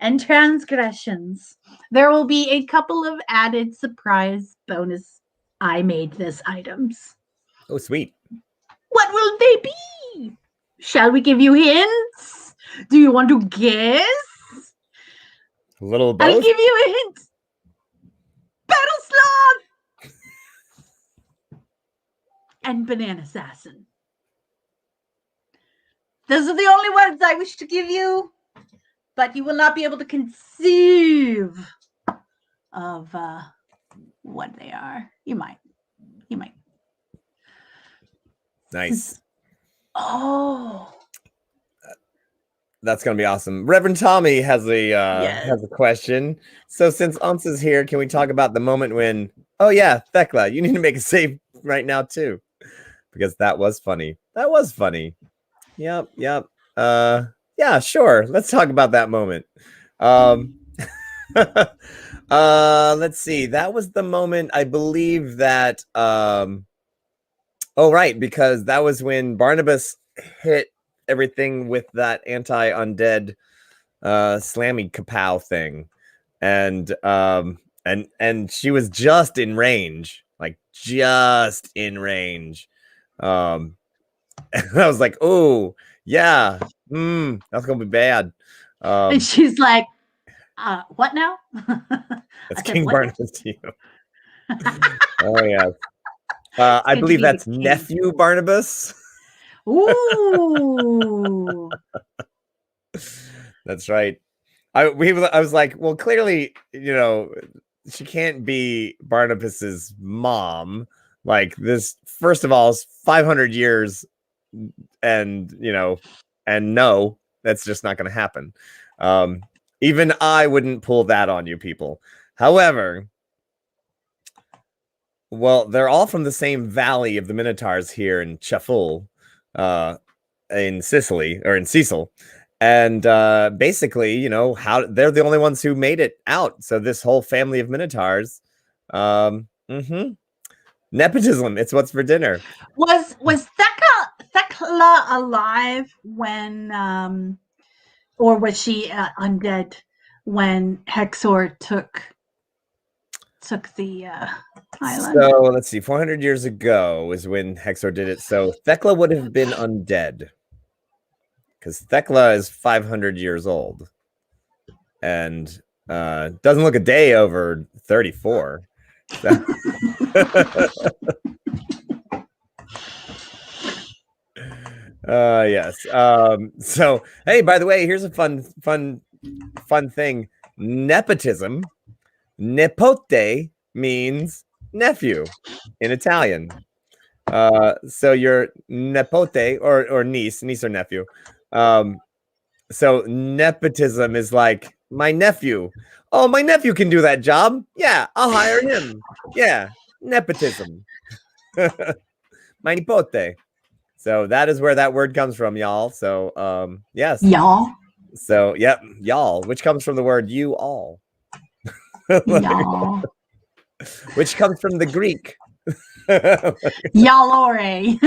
and transgressions. There will be a couple of added surprise bonus I made this items. Oh, sweet. What will they be? Shall we give you hints? Do you want to guess? A little of I'll both. give you a hint. Battle Slav and Banana Assassin. Those are the only words I wish to give you, but you will not be able to conceive of what they are. You might. Nice. Oh. That's gonna be awesome. Reverend Tommy has a has a question. So since Unce is here, can we talk about the moment when? Oh yeah, Thekla, you need to make a save right now too, because that was funny. That was funny. Yep. Yeah, sure. Let's talk about that moment. Let's see. That was the moment I believe that. Oh right, because that was when Barnabas hit everything with that anti-undead slammy kapow thing, and she was just in range, like just in range. And I was like, oh yeah, that's gonna be bad. And she's like, what now? That's I said, King "What?" Barnabas to you. Oh yeah. I good to believe be the that's king. nephew Barnabas. Ooh. That's right. I was like, well, clearly, she can't be Barnabas's mom. Like this, first of all, is 500 years, and no, that's just not going to happen. Even I wouldn't pull that on you people. However, well, they're all from the same valley of the Minotaurs here in Chaful, in Sicily, or in Cecil. And basically, how they're the only ones who made it out. So this whole family of Minotaurs, nepotism. It's what's for dinner. Was Thekla alive when, or was she undead when Hexor took the island? So let's see. 400 years ago is when Hexor did it. So Thekla would have been undead, because Thekla is 500 years old and doesn't look a day over 34. So. Yes. So hey, by the way, here's a fun thing. Nepotism. Nepote means nephew in Italian. So your nepote or niece or nephew. So nepotism is like my nephew. Oh, my nephew can do that job. Yeah, I'll hire him. Yeah, nepotism. My nipote. So that is where that word comes from, y'all. So yes. Y'all. So yep, y'all, which comes from the word you all. Y'all. Which comes from the Greek. Yallore.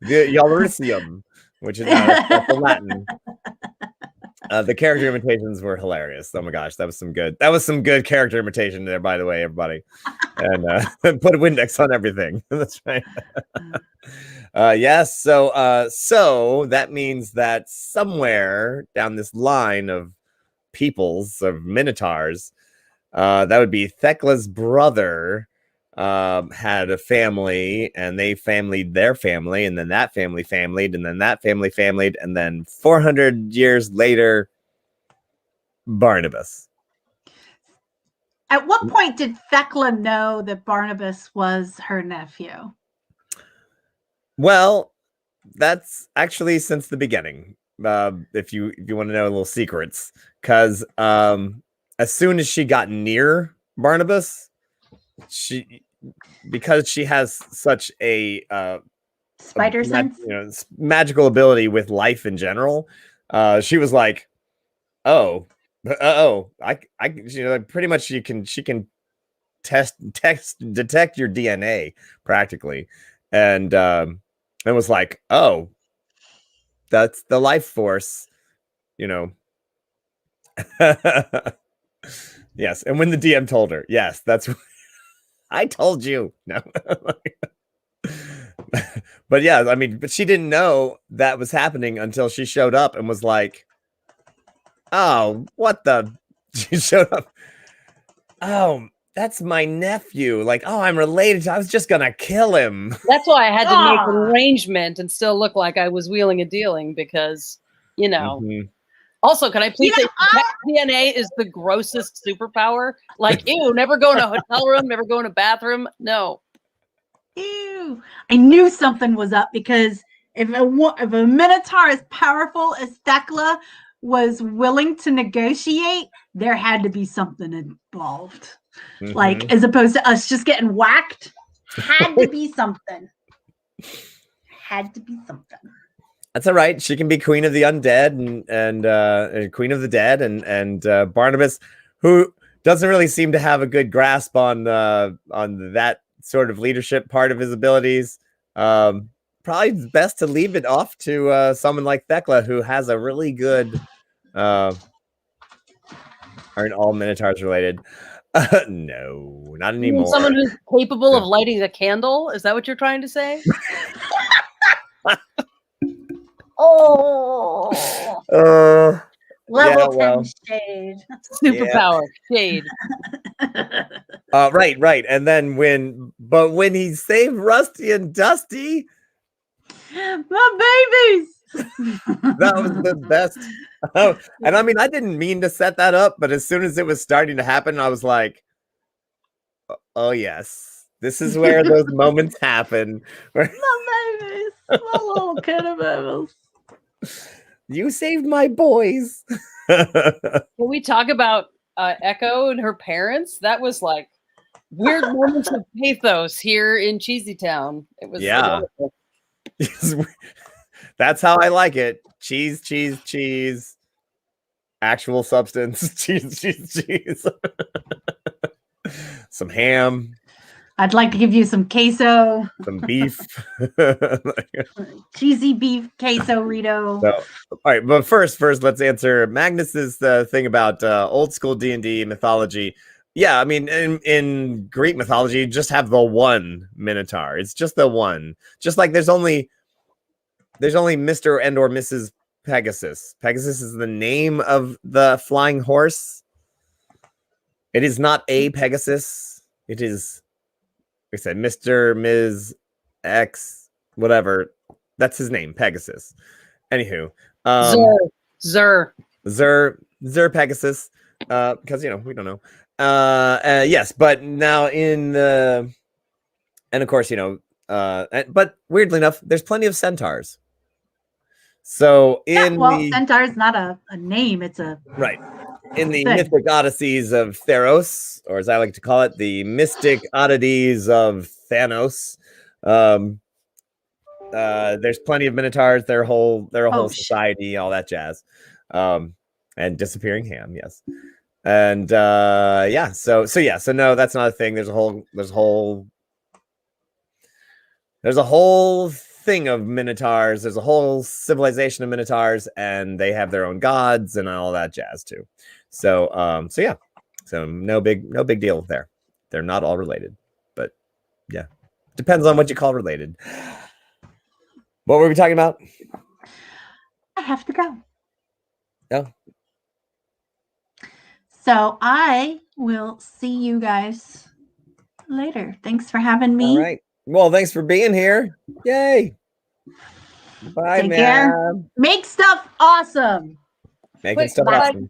The Yalloricium, which is that's the Latin. The character imitations were hilarious. Oh my gosh, that was some good character imitation there, by the way, everybody. And put a Windex on everything. That's right. Yes. So that means that somewhere down this line of peoples of Minotaurs, that would be Thekla's brother had a family, and they familied their family, and then that family familied, and then that family familied, and then 400 years later, Barnabas. At what point did Thekla know that Barnabas was her nephew? Well, that's actually since the beginning. If you want to know little secrets, because as soon as she got near Barnabas, because she has such a spider sense, magical ability with life in general, she was like, oh, I pretty much she can detect your DNA practically, and it was like, oh, that's the life force, Yes, and when the DM told her, yes, that's what I told you. No. But yeah, I mean, but she didn't know that was happening until she showed up and was like, "Oh, what the?" She showed up. Oh, that's my nephew. Like, oh, I'm related to. I was just gonna kill him. That's why I had to make an Ah. arrangement and still look like I was wheeling and dealing because, you know. Mhm. Also, can I please You say know, DNA is the grossest superpower? Like, ew, never go in a hotel room, never go in a bathroom. No. Ew. I knew something was up because if a Minotaur as powerful as Thekla was willing to negotiate, there had to be something involved. Like, Mhm. as opposed to us just getting whacked, had to be something. Had to be something. That's all right. She can be queen of the undead and queen of the dead, and Barnabas, who doesn't really seem to have a good grasp on that sort of leadership part of his abilities. Probably it's best to leave it off to someone like Thekla, who has a really good. Aren't all Minotaurs related? No, not You mean anymore. someone who's capable of lighting a candle? Is that what you're trying to say? Oh, Uh, level yeah, well. 10 shade. Superpower, shade. Right. And then when he saved Rusty and Dusty, My babies. that was the best. And I mean, I didn't mean to set that up, but as soon as it was starting to happen, I was like, oh yes, this is where those moments happen. Where My babies. My little cannibals. you saved my boys. Can we talk about Echo and her parents? That was like weird moments of pathos here in Cheesy Town. It was Yeah. wonderful. That's how I like it. Cheese. Actual substance. Cheese. Some ham. I'd like to give you some queso. Some beef. Cheesy beef queso Rito. So, all right, but first, let's answer Magnus's thing about old school D&D mythology. Yeah, I mean, in Greek mythology, you just have the one Minotaur. It's just the one. Just like there's only Mr. and or Mrs. Pegasus. Pegasus is the name of the flying horse. It is not a Pegasus. It is, like I said, Mr., Ms., X, whatever. That's his name, Pegasus. Anywho, Zer Pegasus, because we don't know. Yes, but now in the, and of course but weirdly enough, there's plenty of centaurs. So centaur is not a name; it's a right. In the mythic odysseys of Theros, or as I like to call it, the mystic oddities of Thanos. There's plenty of Minotaurs, their whole society, all that jazz. And disappearing ham, yes. And so no, that's not a thing. There's a whole thing of Minotaurs. There's a whole civilization of Minotaurs, and they have their own gods and all that jazz too. So yeah. So no big deal there. They're not all related, but yeah. Depends on what you call related. What were we talking about? I have to go. Oh. So I will see you guys later. Thanks for having me. All right. Well, thanks for being here. Yay. Bye, Take man. care. Make stuff awesome. Making stuff awesome.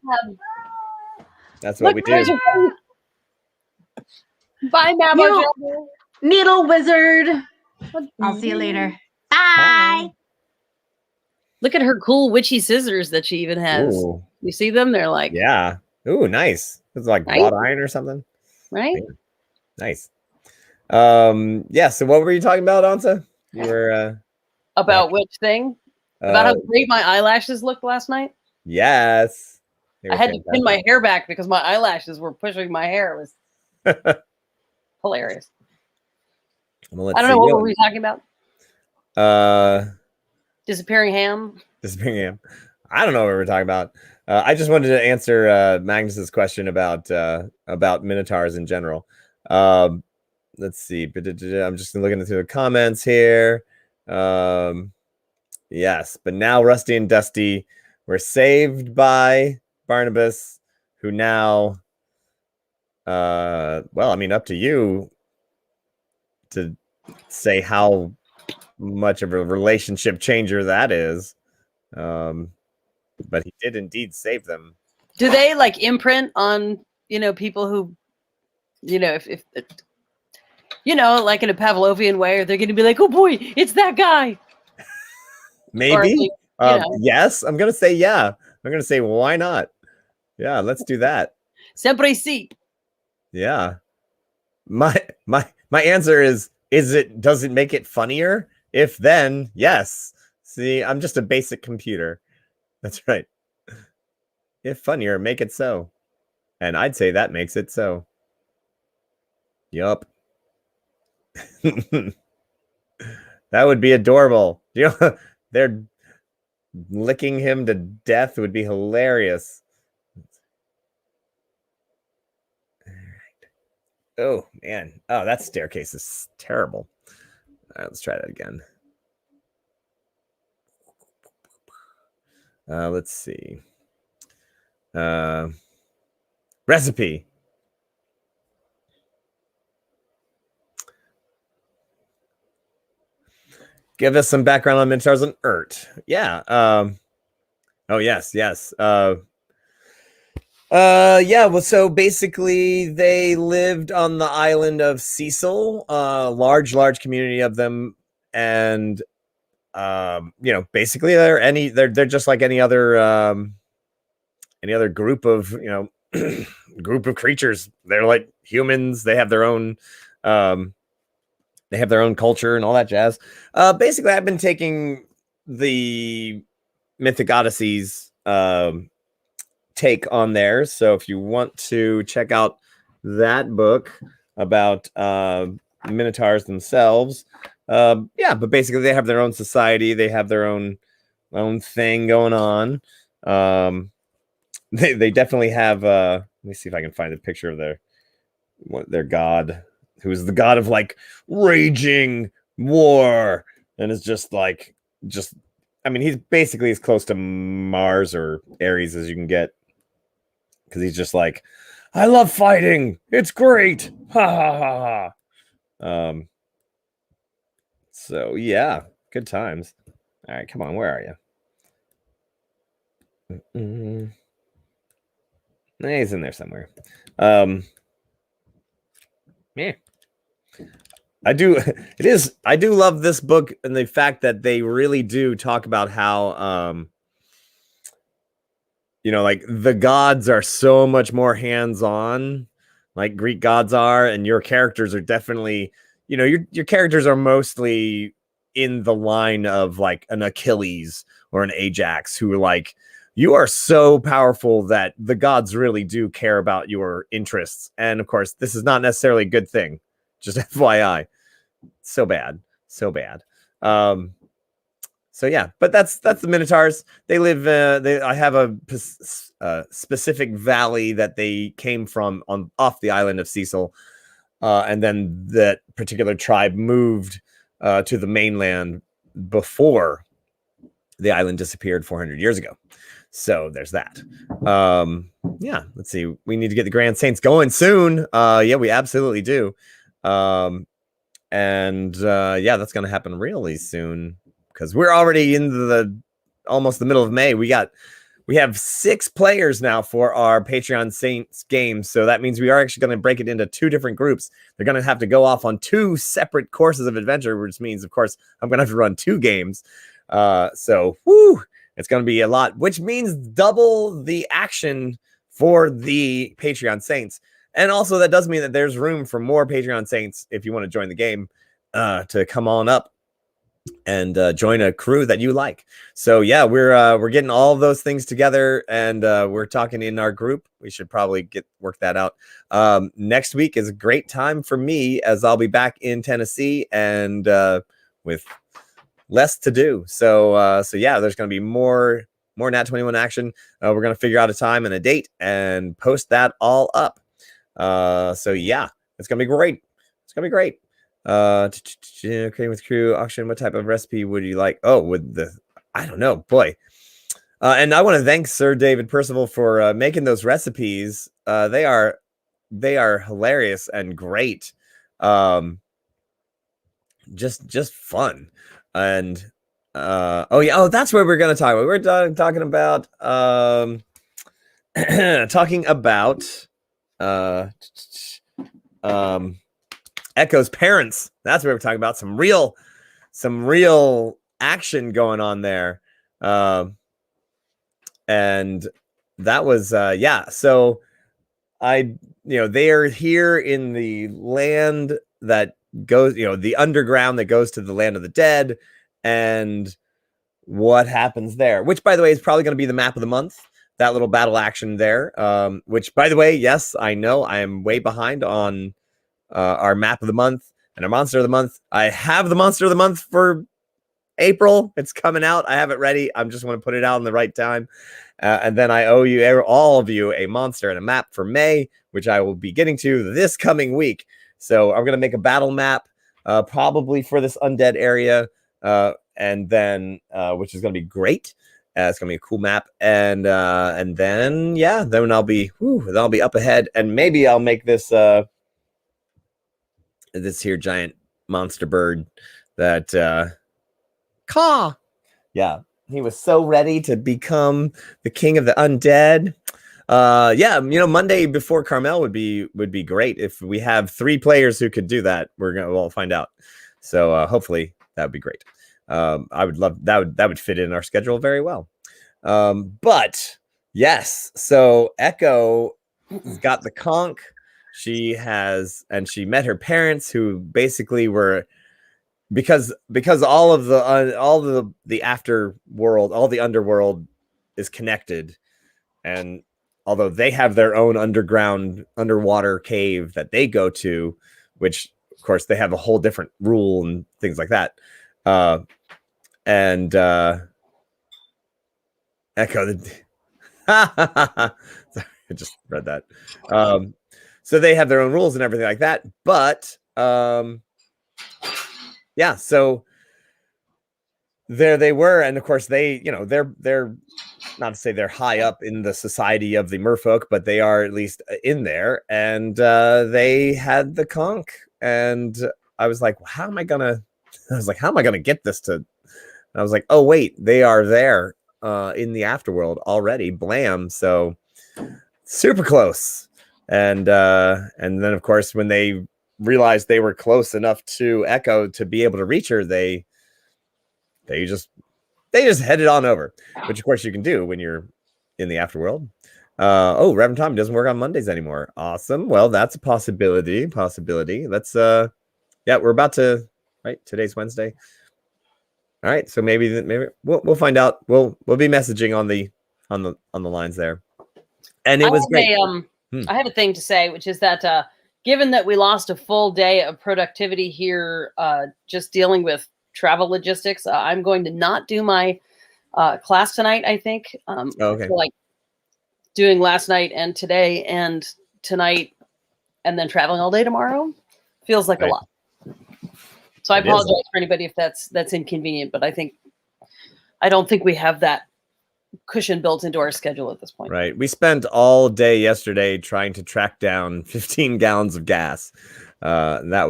That's what we do. Bye, Mamo. Needle wizard. I'll see you later. Bye. Look at her cool witchy scissors that she even has. Ooh. You see them? They're like, yeah. Ooh, nice. It's like wrought iron or something. Right? Yeah. Nice. Yeah, so what were you talking about, Ansa? You were about which thing? About how great my eyelashes looked last night? Yes. I had to pin my hair back because my eyelashes were pushing my hair. It was hilarious. Well, I don't know, what were we talking about? Disappearing ham. I don't know what we were talking about. I just wanted to answer Magnus's question about Minotaurs in general. Let's see. I'm just looking through the comments here. Yes, but now Rusty and Dusty were saved by Barnabas, who now, well, I mean, up to you to say how much of a relationship changer that is. But he did indeed save them. Do they like imprint on, people who, if like in a Pavlovian way, are they going to be like, oh boy, it's that guy? Maybe. Yes, I'm going to say yeah. I'm going to say, well, why not? Yeah, let's do that. Sempre si. Yeah. My answer is does it make it funnier? If then, yes. See, I'm just a basic computer. That's right. If funnier, make it so. And I'd say that makes it so. Yup. That would be adorable. They're licking him to death would be hilarious. All right. Oh, man. Oh, that staircase is terrible. All right, let's try that again. Let's see. Recipe. Give us some background on Minotaurs and Urt. Yeah. Oh, yes. Yeah. Well, so basically they lived on the island of Cecil, large community of them. And, basically they're just like any other group of, group of creatures. They're like humans. They have their own, culture and all that jazz. Basically, I've been taking the Mythic Odysseys take on theirs. So if you want to check out that book about Minotaurs themselves, but basically they have their own society. They have their own thing going on. They definitely have. Let me see if I can find a picture of their god, who is the god of like raging war, and is just. I mean, he's basically as close to Mars or Ares as you can get, because he's just like, I love fighting. It's great. Ha ha ha ha. So yeah, good times. All right, come on, where are you? He's in there somewhere. Yeah. I do love this book and the fact that they really do talk about how like the gods are so much more hands-on, like Greek gods are, and your characters are definitely, your characters are mostly in the line of like an Achilles or an Ajax, who are like, you are so powerful that the gods really do care about your interests. And of course, this is not necessarily a good thing. Just FYI. So bad. So yeah, but that's the Minotaurs. They live, I have a specific valley that they came from off the island of Cecil. And then that particular tribe moved to the mainland before the island disappeared 400 years ago. So there's that. Yeah, let's see. We need to get the Grand Saints going soon. Yeah, we absolutely do. Yeah, that's going to happen really soon, because we're already into almost the middle of May. We have 6 players now for our Patreon Saints games. So that means we are actually going to break it into 2 different groups. They're going to have to go off on 2 separate courses of adventure, which means, of course, I'm going to have to run 2 games. So, whoo! It's going to be a lot, which means double the action for the Patreon Saints. And also that does mean that there's room for more Patreon Saints if you want to join the game, to come on up and join a crew that you like. So yeah, we're getting all of those things together, and we're talking in our group. We should probably work that out. Next week is a great time for me, as I'll be back in Tennessee and with less to do. So yeah, there's going to be more more Nat 21 action. We're gonna figure out a time and a date and post that all up. So yeah, it's gonna be great. It's gonna be great. Creating with crew auction. What type of recipe would you like? Oh, I don't know, boy. And I want to thank Sir David Percival for making those recipes. They are hilarious and great. Just fun. And that's where we're gonna talk. We're talking about Echo's parents. That's what we're talking about. Some real action going on there. And that was so they are here in the land that goes, the underground that goes to the land of the dead, and what happens there, which by the way is probably going to be the map of the month, that little battle action there, which by the way, yes, I know I am way behind on our map of the month and our monster of the month. I have the monster of the month for April. It's coming out. I have it ready. I'm just want to put it out in the right time. And then I owe you, all of you, a monster and a map for May, which I will be getting to this coming week. So I'm going to make a battle map, probably for this undead area, and then which is going to be great. It's going to be a cool map, and then then I'll be up ahead, and maybe I'll make this this here giant monster bird that Caw. Yeah, he was so ready to become the king of the undead. Monday before Carmel would be great if we have 3 players who could do that. We'll find out. So hopefully that would be great. I would love that would fit in our schedule very well. But yes, so Echo got the conch. She met her parents, who basically were, because all of the afterworld, all the underworld is connected, and although they have their own underwater cave that they go to, which of course they have a whole different rule and things like that. Echo, I just read that. So they have their own rules and everything like that. But so there they were, and of course they're not to say they're high up in the society of the merfolk, but they are at least in there, and they had the conch, and I was like, how am I gonna get this to? And I was like, oh wait, they are there in the afterworld already. Blam! So super close, and then of course when they realized they were close enough to Echo to be able to reach her, they just headed on over, which of course you can do when you're in the afterworld. Reverend Tom doesn't work on Mondays anymore. Awesome. Well, that's a possibility. Let's we're about to, right? Today's Wednesday. All right, so maybe we'll find out. We'll be messaging on the lines there. And it was great. I have a thing to say, which is that given that we lost a full day of productivity here, just dealing with travel logistics, I'm going to not do my class tonight. I think. Okay. Like doing last night and today and tonight, and then traveling all day tomorrow feels like a lot. So I apologize for anybody if that's inconvenient, but I don't think we have that cushion built into our schedule at this point. Right. We spent all day yesterday trying to track down 15 gallons of gas. That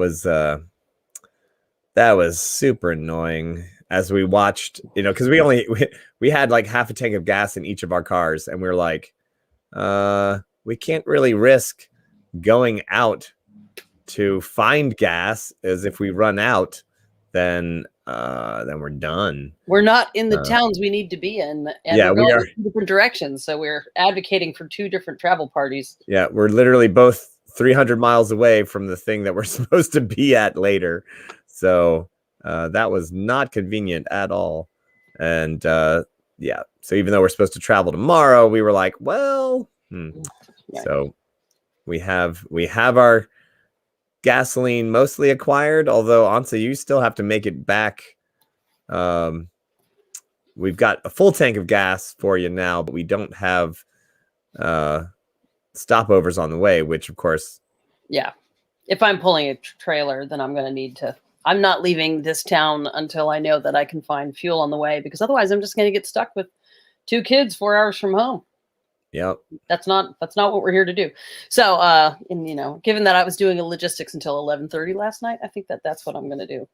was super annoying as we watched, because we had like half a tank of gas in each of our cars, and we were like, we can't really risk going out to find gas, as if we run out, then we're done. We're not in the towns we need to be in, and we're going in different directions. So we're advocating for 2 different travel parties. Yeah, we're literally both 300 miles away from the thing that we're supposed to be at later. So that was not convenient at all. And so even though we're supposed to travel tomorrow, we were like, well, so we have our gasoline mostly acquired, although Ansa, you still have to make it back we've got a full tank of gas for you now, but we don't have stopovers on the way, which of course. Yeah. If I'm pulling a trailer, then I'm going to need to. I'm not leaving this town until I know that I can find fuel on the way, because otherwise I'm just going to get stuck with 2 kids 4 hours from home. Yep. That's not what we're here to do. So, and given that I was doing logistics until 11:30 last night, I think that's what I'm going to do.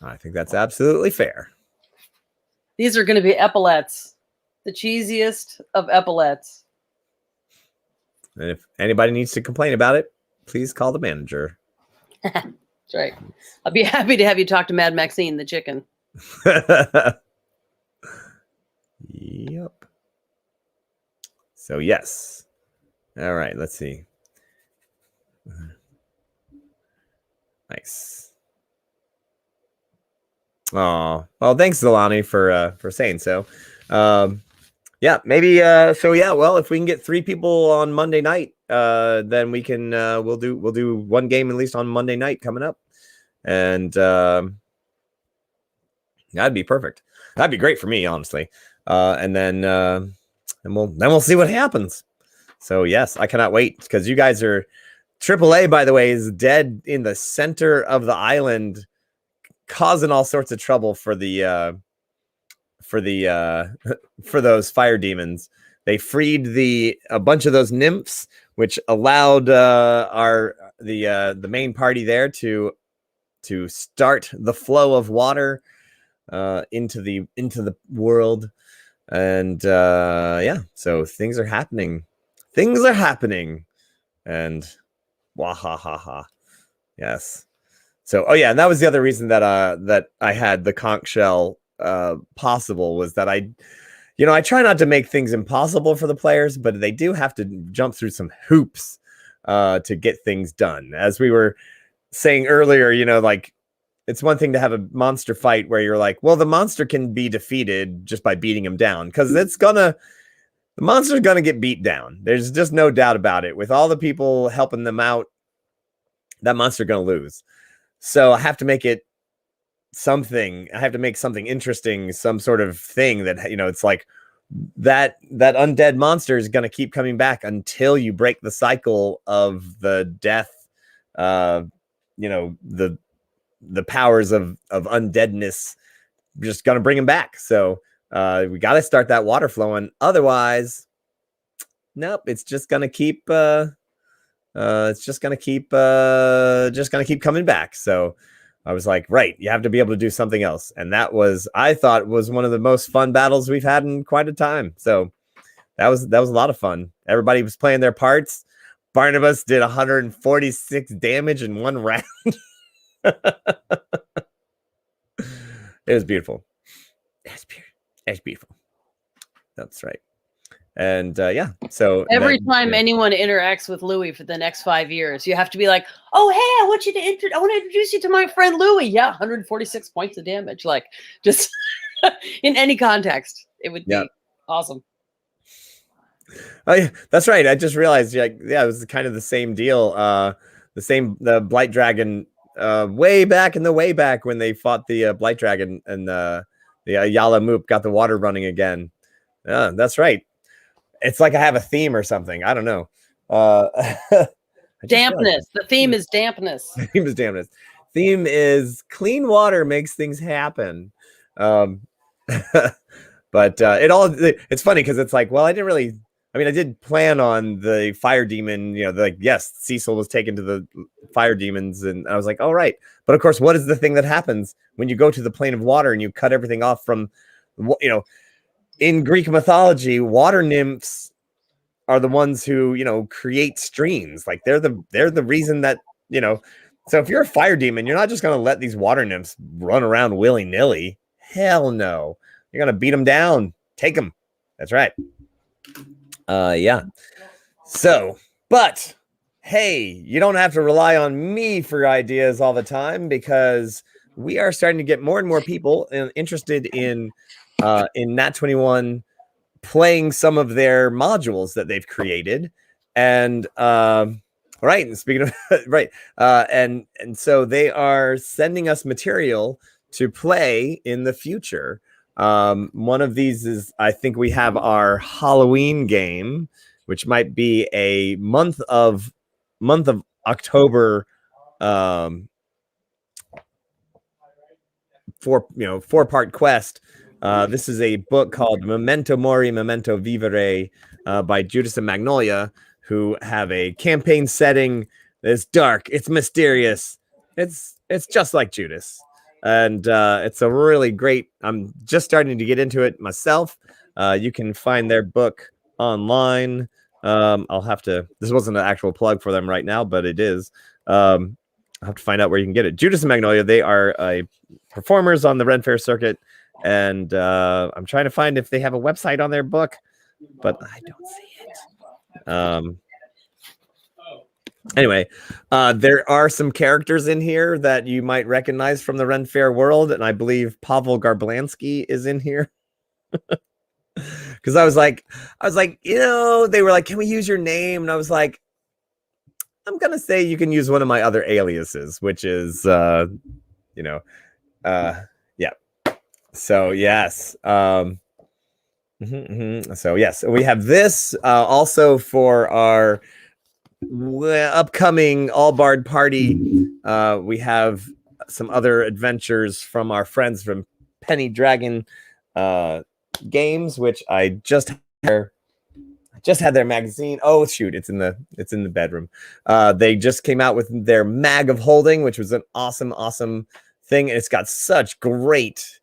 I think that's absolutely fair. These are going to be epaulettes, the cheesiest of epaulettes. And if anybody needs to complain about it, please call the manager. That's right. I'll be happy to have you talk to Mad Maxine, the chicken. Yep. So yes. All right, let's see. Nice. Oh, well, thanks, Zolani, for saying so. Yeah, maybe. So yeah, well, if we can get 3 people on Monday night, then we can. We'll do one game at least on Monday night coming up, and that'd be perfect. That'd be great for me, honestly. And then we'll see what happens. So yes, I cannot wait, because you guys are. AAA, by the way, is dead in the center of the island, causing all sorts of trouble for the for those fire demons. They freed a bunch of those nymphs, which allowed the main party there to start the flow of water into the world. And yeah, so things are happening, and wahahaha. Yes. So, oh yeah, and that was the other reason that I had the conch shell possible, was that I try not to make things impossible for the players, but they do have to jump through some hoops to get things done. As we were saying earlier, like, it's one thing to have a monster fight where you're like, well, the monster can be defeated just by beating him down, because the monster's gonna get beat down. There's just no doubt about it. With all the people helping them out, that monster's gonna lose. So I have to make it something. I have to make something interesting, some sort of thing that, it's like that undead monster is going to keep coming back until you break the cycle of the death, the powers of undeadness, just going to bring him back. So we got to start that water flowing. Otherwise, nope, it's just going to keep keep coming back. So I was like, right, you have to be able to do something else. And that was, I thought, was one of the most fun battles we've had in quite a time. So that was a lot of fun. Everybody was playing their parts. Barnabas did 146 damage in one round. It was beautiful. It's beautiful. That's right. And yeah, so every time anyone interacts with Louis for the next 5 years, you have to be like, "Oh, hey, I want to introduce you to my friend Louis." Yeah, 146 points of damage, like, just in any context, it would be awesome. Oh yeah, that's right. I just realized, it was kind of the same deal. The Blight Dragon, way back when they fought the Blight Dragon, and the Yala Moop got the water running again. Yeah, that's right. It's like I have a theme or something. I don't know. Dampness. The theme is dampness. The theme is dampness. Theme is clean water makes things happen. But it's funny because it's like, well, I did plan on the fire demon, yes, Cecil was taken to the fire demons, and I was like, all right. But of course, what is the thing that happens when you go to the plane of water and you cut everything off from, in Greek mythology, water nymphs are the ones who, create streams. Like they're the reason that, so if you're a fire demon, you're not just going to let these water nymphs run around willy-nilly. Hell no. You're going to beat them down. Take them. That's right. Yeah. So, but hey, you don't have to rely on me for ideas all the time, because we are starting to get more and more people interested in Nat 21 playing some of their modules that they've created. And right, and speaking of right, and so they are sending us material to play in the future. One of these is, I think we have our Halloween game, which might be a month of October, four-part quest. This is a book called Memento Mori, Memento Vivere by Judas and Magnolia, who have a campaign setting that's dark, it's mysterious, it's just like Judas. And it's a really great, I'm just starting to get into it myself. You can find their book online. I'll have to, this wasn't an actual plug for them right now, but it is. I'll have to find out where you can get it. Judas and Magnolia, they are performers on the Ren Fair circuit. And I'm trying to find if they have a website on their book, but I don't see it. Anyway, there are some characters in here that you might recognize from the Ren Fair world, and I believe Pavel Garblansky is in here. Because I was like, they were like, "Can we use your name?" And I was like, "I'm gonna say you can use one of my other aliases, which is, yeah." So yes. So yes, we have this also for our upcoming All Bard party. We have some other adventures from our friends from Penny Dragon Games, which I just had their magazine. Oh shoot, it's in the bedroom. They just came out with their Mag of Holding, which was an awesome thing. And it's got such great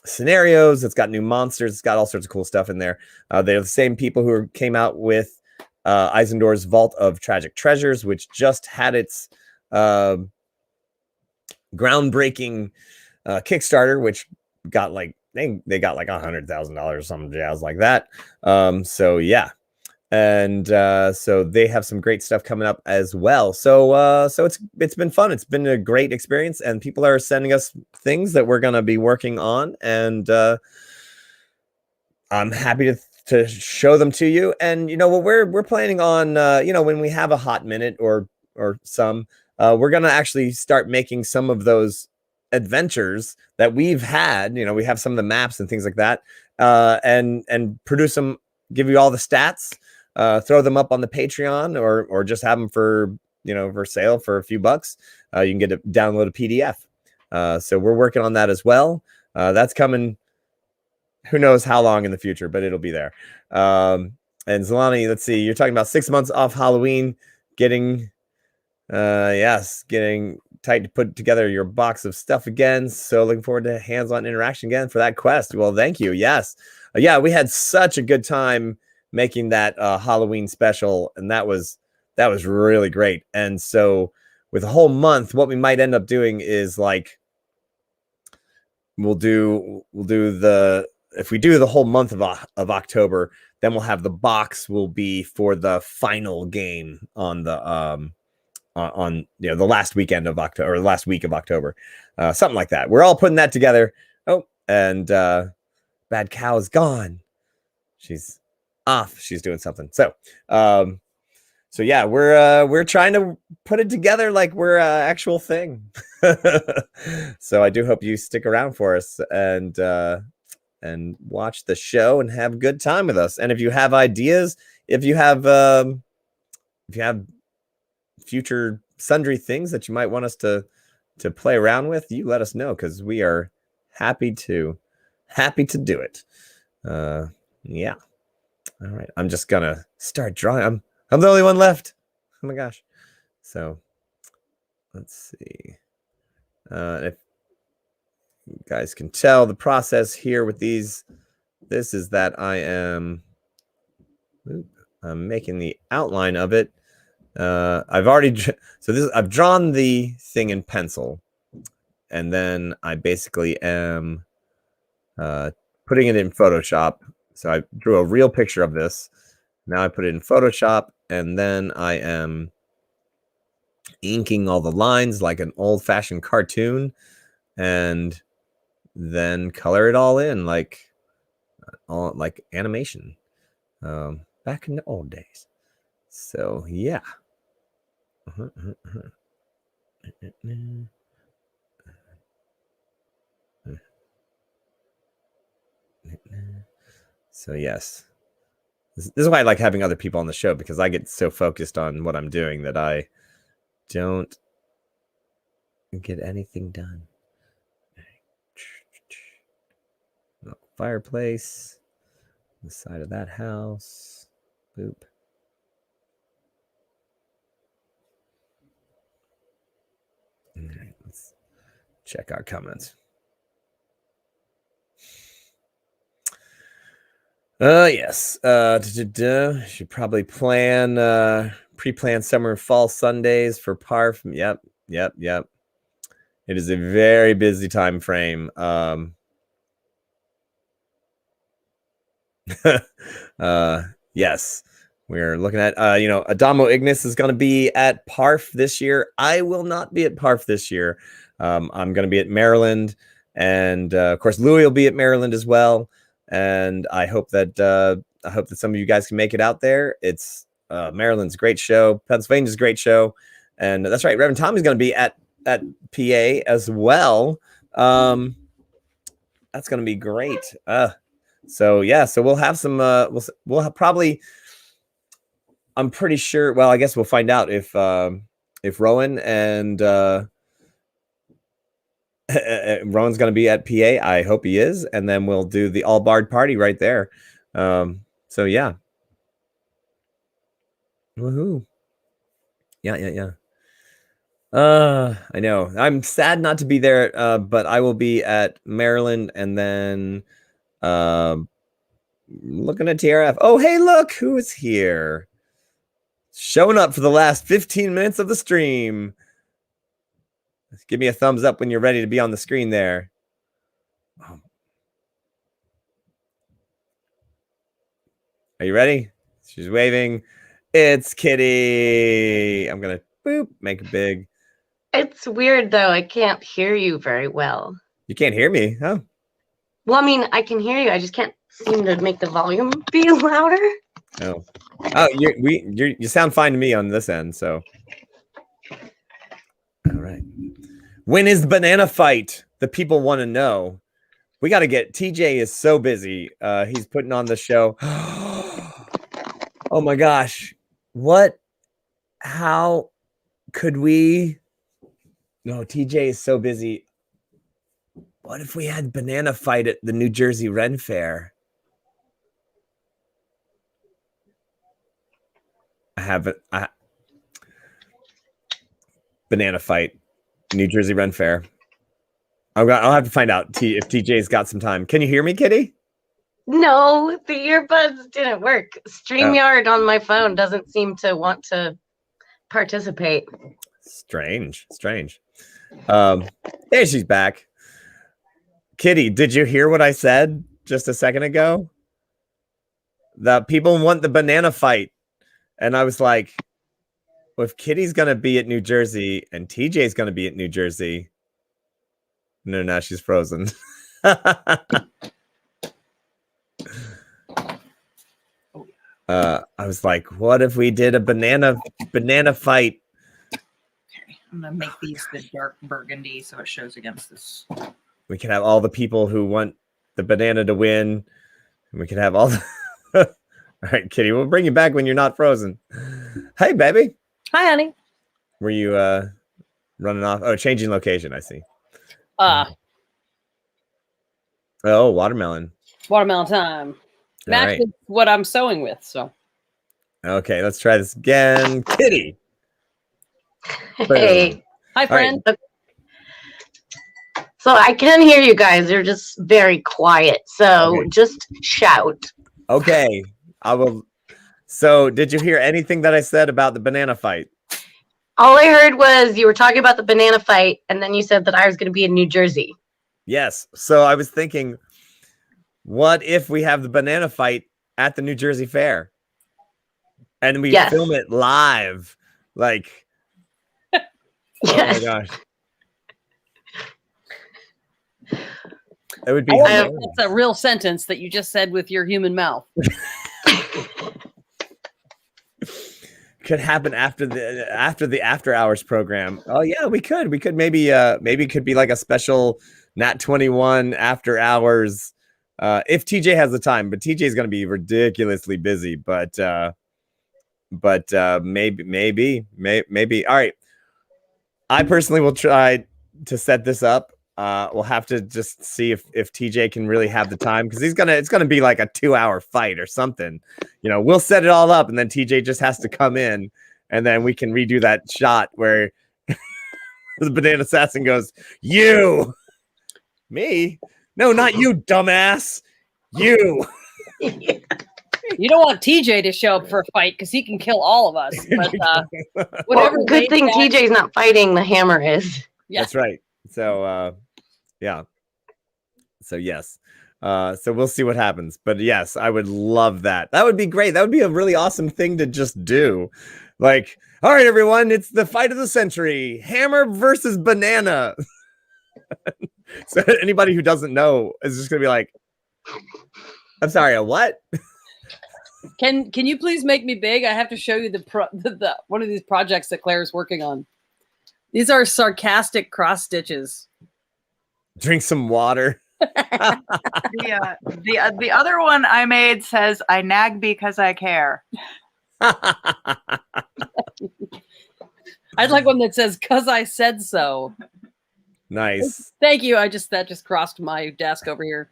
scenarios. It's got new monsters. It's got all sorts of cool stuff in there. They're the same people who came out with Eisendor's Vault of Tragic Treasures, which just had its groundbreaking Kickstarter, which got like they got like $100,000 or something jazz like that. So yeah. And so they have some great stuff coming up as well. So it's been fun. It's been a great experience, and people are sending us things that we're gonna be working on, and I'm happy to show them to you. And what we're planning on, when we have a hot minute or some, we're gonna actually start making some of those adventures that we've had. We have some of the maps and things like that, and produce them, give you all the stats. Throw them up on the Patreon, or just have them for sale for a few bucks. You can download a PDF. So we're working on that as well. That's coming. Who knows how long in the future, but it'll be there. And Zalani, let's see. You're talking about 6 months off Halloween, getting tight to put together your box of stuff again. So looking forward to hands-on interaction again for that quest. Well, thank you. Yes, yeah, we had such a good time making that Halloween special, and that was really great. And so with a whole month, what we might end up doing is like we'll do if we do the whole month of October, then we'll have the box will be for the final game on the the last weekend of October, or the last week of October, something like that. We're all putting that together. Oh, and Bad Cow is gone. She's off. She's doing something. So yeah, we're trying to put it together like we're an actual thing. So I do hope you stick around for us and watch the show and have a good time with us. And if you have ideas, if you have future sundry things that you might want us to play around with, you let us know, because we are happy to do it. Yeah. All right, I'm just gonna start drawing. I'm the only one left. Oh my gosh. So let's see. If you guys can tell, the process here with this is that I'm making the outline of it. I've drawn the thing in pencil, and then I basically am putting it in Photoshop. So I drew a real picture of this. Now I put it in Photoshop, and then I am inking all the lines like an old-fashioned cartoon, and then color it all in like animation, back in the old days. So yeah. So yes, this is why I like having other people on the show, because I get so focused on what I'm doing that I don't get anything done. No, fireplace, the side of that house. Boop. All right, let's check our comments. Yes. Should probably pre-plan summer and fall Sundays for Parf. Yep. It is a very busy time frame. Yes. We're looking at Adamo Ignis is going to be at Parf this year. I will not be at Parf this year. I'm going to be at Maryland, and of course Louis will be at Maryland as well. And I hope that some of you guys can make it out there. It's Maryland's a great show, Pennsylvania's a great show, and that's right. Reverend Tommy's going to be at PA as well. That's going to be great. So we'll have some. We'll have probably. I'm pretty sure. Well, I guess we'll find out if Rowan and Rowan's going to be at PA. I hope he is, and then we'll do the all barred party right there. So yeah. Woohoo! Yeah. I know. I'm sad not to be there, but I will be at Maryland, and then looking at TRF. Oh, hey, look who is here. Showing up for the last 15 minutes of the stream. Give me a thumbs up when you're ready to be on the screen there. Are you ready? She's waving. It's Kitty. I'm going to boop, make it big. It's weird, though. I can't hear you very well. You can't hear me, huh? Well, I mean, I can hear you. I just can't seem to make the volume be louder. Oh, you sound fine to me on this end. So, all right. When is the banana fight? The people want to know. We got to get. TJ is so busy. He's putting on the show. Oh my gosh! What? How could we? No, TJ is so busy. What if we had banana fight at the New Jersey Ren Fair? Banana fight, New Jersey Ren Fair. I'll have to find out if TJ's got some time. Can you hear me, Kitty? No, the earbuds didn't work. StreamYard on my phone doesn't seem to want to participate. Strange. There she's back. Kitty, did you hear what I said just a second ago? The people want the banana fight. And I was like, well, if Kitty's going to be at New Jersey and TJ's going to be at New Jersey. No, now she's frozen. I was like, what if we did a banana fight? Okay, I'm going to make these the dark burgundy so it shows against this. We can have all the people who want the banana to win. And we can have all the... All right, Kitty, we'll bring you back when you're not frozen. Hey, baby. Hi, honey. Were you running off? Oh, changing location, I see. Oh, watermelon. Watermelon time. Match with what I'm sewing with, so. Okay, let's try this again. Kitty. Hey. Hi, friend. Right. So I can hear you guys. You're just very quiet. So just shout. Okay. I will. So, did you hear anything that I said about the banana fight? All I heard was you were talking about the banana fight, and then you said that I was going to be in New Jersey. Yes. So I was thinking, what if we have the banana fight at the New Jersey Fair, and we film it live? Like, oh my gosh, it would be. That's a real sentence that you just said with your human mouth. Could happen after the after hours program. Oh yeah, we could maybe it could be like a special Nat 21 after hours if TJ has the time, but TJ is going to be ridiculously busy. But maybe. All right. I personally will try to set this up. We'll have to just see if TJ can really have the time, because it's gonna be like a 2-hour fight or something. We'll set it all up, and then TJ just has to come in, and then we can redo that shot where the banana assassin goes, "You, me? No, not you, dumbass. You." You don't want TJ to show up for a fight because he can kill all of us. But whatever. Well, good thing TJ's not fighting. The hammer is. Yeah. That's right. So yeah. So yes. So we'll see what happens. But yes, I would love that. That would be great. That would be a really awesome thing to just do. Like, all right, everyone, it's the fight of the century. Hammer versus banana. So anybody who doesn't know is just gonna be like, I'm sorry, a what? Can you please make me big? I have to show you the one of these projects that Claire's working on. These are sarcastic cross stitches. Drink some water. The other one I made says, "I nag because I care." I'd like one that says, "'Cause I said so." Nice. Thank you. That just crossed my desk over here.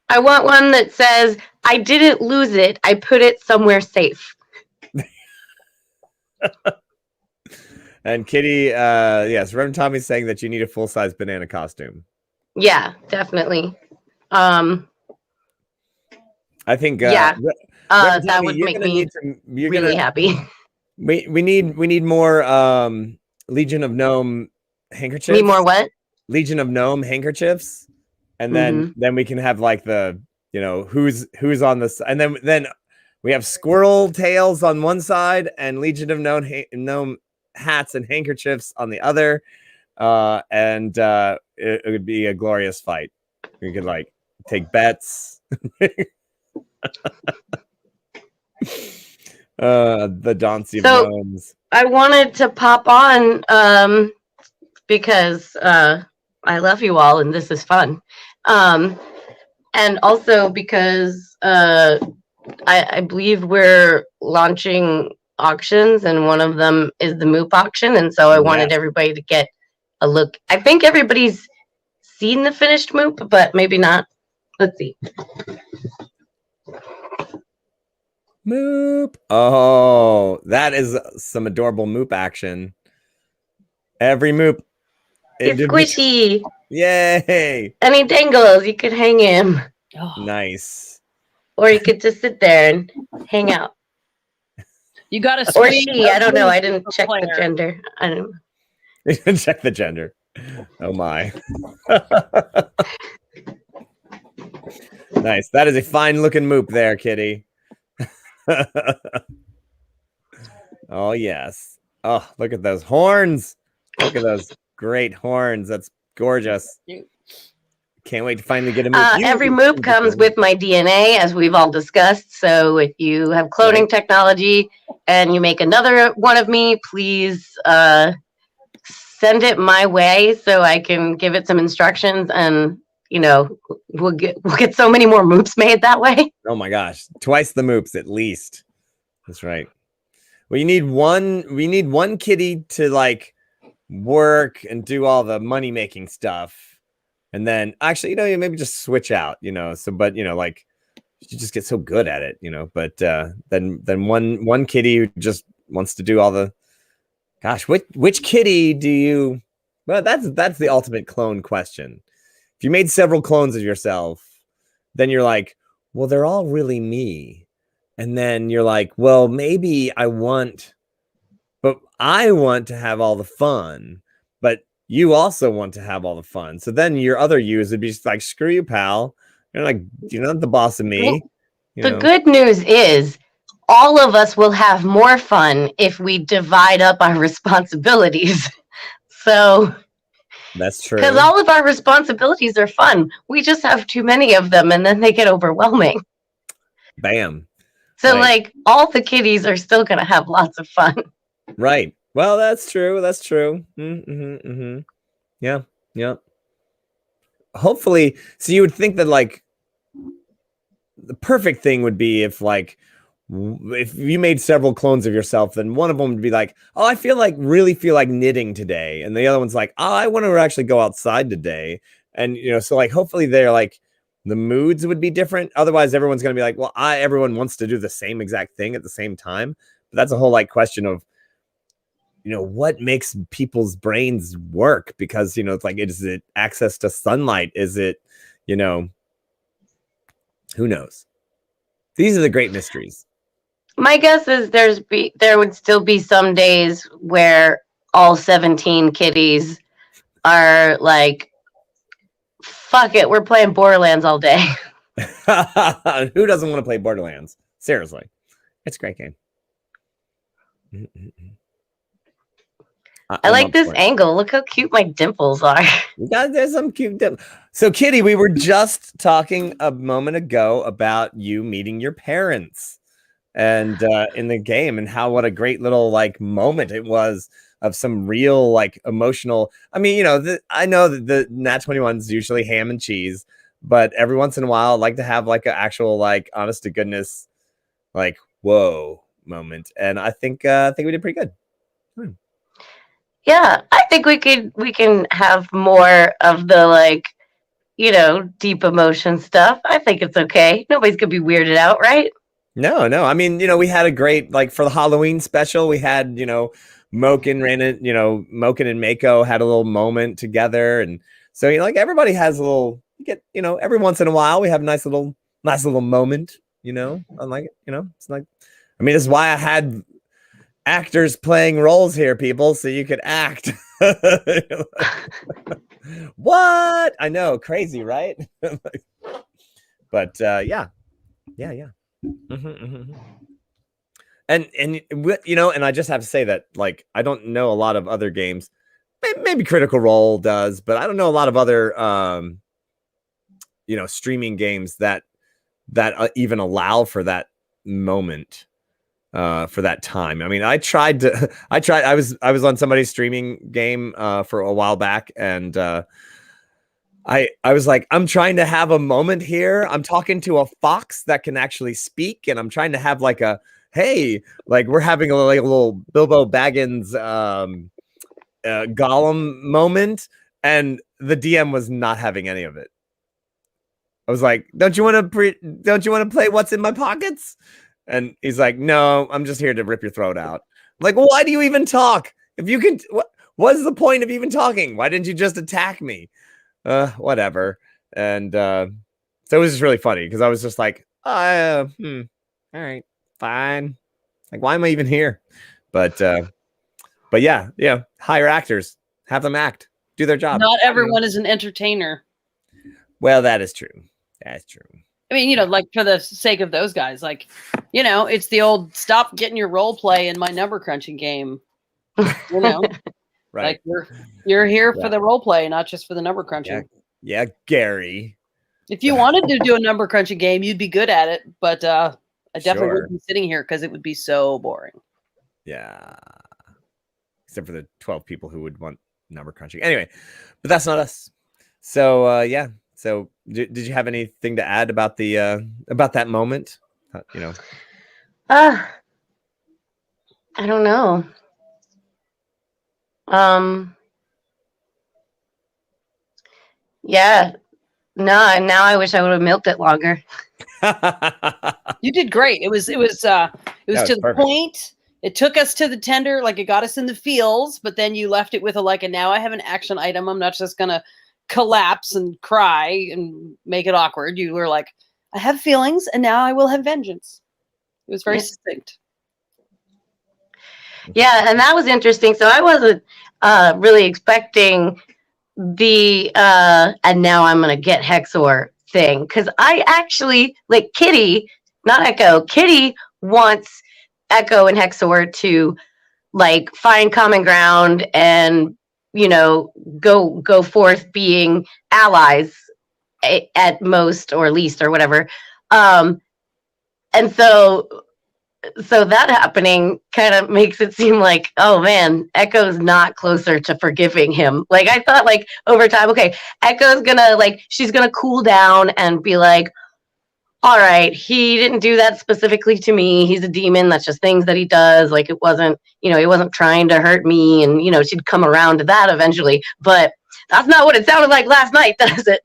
I want one that says, "I didn't lose it. I put it somewhere safe." And Kitty, yes, Reverend Tommy's saying that you need a full-size banana costume. Yeah, definitely. I think yeah, Reverend that Tommy, would you're make gonna me need to, really happy. We need more Legion of Gnome handkerchiefs. Need more what? Legion of Gnome handkerchiefs, and then we can have like the who's on this, and then we have squirrel tails on one side and Legion of Gnome hats and handkerchiefs on the other, and it would be a glorious fight. We could like take bets. The Dauncey of Gnomes. I wanted to pop on because I love you all and this is fun, and also because I believe we're launching auctions, and one of them is the Moop auction, and so I wanted everybody to get a look. I think everybody's seen the finished Moop, but maybe not. Let's see. Moop. Oh, that is some adorable Moop action. Every Moop. It's squishy. Yay. And he dangles. You could hang him. Oh. Nice. Or you could just sit there and hang out. You got to or she. I don't know. I didn't check the gender. I don't know. You didn't check the gender. Oh my. Nice. That is a fine looking Moop there, Kitty. Oh yes. Oh, look at those horns. Look at those great horns. That's gorgeous. Can't wait to finally get a Moop. Every Moop comes with my DNA, as we've all discussed. So if you have cloning technology and you make another one of me, please send it my way so I can give it some instructions, and we'll get so many more Moops made that way. Oh my gosh, twice the Moops at least. That's right. Well, we need one kitty to like work and do all the money making stuff, and then actually maybe just switch out, but like you just get so good at it, but then one kitty who just wants to do all the, gosh, which kitty do you, well, that's the ultimate clone question. If you made several clones of yourself, then you're like, well, they're all really me. And then you're like, well, maybe I want to have all the fun, but you also want to have all the fun. So then your other yous would be just like, screw you, pal. You're like, you're not the boss of me. The good news is all of us will have more fun if we divide up our responsibilities. So that's true. Because all of our responsibilities are fun. We just have too many of them, and then they get overwhelming. Bam. So, like, all the kitties are still going to have lots of fun. Right. Well, that's true. That's true. Yeah. Yeah. Hopefully, so you would think that, like, the perfect thing would be if like if you made several clones of yourself, then one of them would be like, oh, I really feel like knitting today, and the other one's like, oh, I want to actually go outside today. And so like hopefully they're like the moods would be different. Otherwise everyone's going to be like, well, everyone wants to do the same exact thing at the same time. But that's a whole like question of what makes people's brains work, because it's like, is it access to sunlight? Is it who knows? These are the great mysteries. My guess is there would still be some days where all 17 kitties are like, fuck it, we're playing Borderlands all day. Who doesn't want to play Borderlands? Seriously. It's a great game. I like this angle. Look how cute my dimples are. There's some cute dimples. So, Kitty, we were just talking a moment ago about you meeting your parents and in the game, and what a great little like moment it was of some real like emotional. I mean, I know that the Nat 21 is usually ham and cheese, but every once in a while, I like to have like an actual like honest to goodness like whoa moment, and I think we did pretty good. Yeah, I think we can have more of the like, deep emotion stuff. I think it's okay. Nobody's gonna be weirded out, right? No. I mean, we had a great like for the Halloween special. We had Moken ran it. Moken and Mako had a little moment together, and so like everybody has a little. Every once in a while we have a nice little moment. Unlike it's like, I mean, this is why I had actors playing roles here, people, so you could act. What? I know, crazy, right? But yeah. And and I just have to say that like I don't know a lot of other games. Maybe Critical Role does, but I don't know a lot of other streaming games that even allow for that moment. For that time. I mean, I was on somebody's streaming game for a while back, and I was like, I'm trying to have a moment here. I'm talking to a fox that can actually speak, and I'm trying to have like a hey, like we're having a little Bilbo Baggins Gollum moment, and the DM was not having any of it. I was like, don't you want to play What's in My Pockets? And he's like, no, I'm just here to rip your throat out. I'm like, well, why do you even talk? If you can, what's the point of even talking? Why didn't you just attack me? Whatever. And so it was just really funny because I was just like, all right, fine. Like, why am I even here? But yeah, hire actors, have them act, do their job. Not everyone is an entertainer. Well, that is true. That's true. I mean, like for the sake of those guys, like, it's the old stop getting your role play in my number crunching game. Right. Like you're here for the role play, not just for the number crunching. Yeah, Gary. If you wanted to do a number crunching game, you'd be good at it, but I definitely wouldn't be sitting here because it would be so boring. Yeah. Except for the 12 people who would want number crunching. Anyway, but that's not us. So yeah. So did you have anything to add about about that moment? I don't know. Yeah. No, now I wish I would have milked it longer. You did great. It was to the point. It took us to the tender, like it got us in the feels, but then you left it with a now I have an action item. I'm not just gonna collapse and cry and make it awkward. You were like, I have feelings and now I will have vengeance. It was very succinct. Yeah, and that was interesting. So I wasn't really expecting the and now I'm gonna get Hexor thing, because I actually like Kitty, not Echo. Kitty wants Echo and Hexor to like find common ground and go forth being allies at most or least or whatever. And so that happening kind of makes it seem like, oh man, Echo's not closer to forgiving him. Like I thought like over time, okay, Echo's gonna she's gonna cool down and be like, all right, he didn't do that specifically to me. He's a demon. That's just things that he does. Like it wasn't, he wasn't trying to hurt me. And, she'd come around to that eventually. But that's not what it sounded like last night, does it?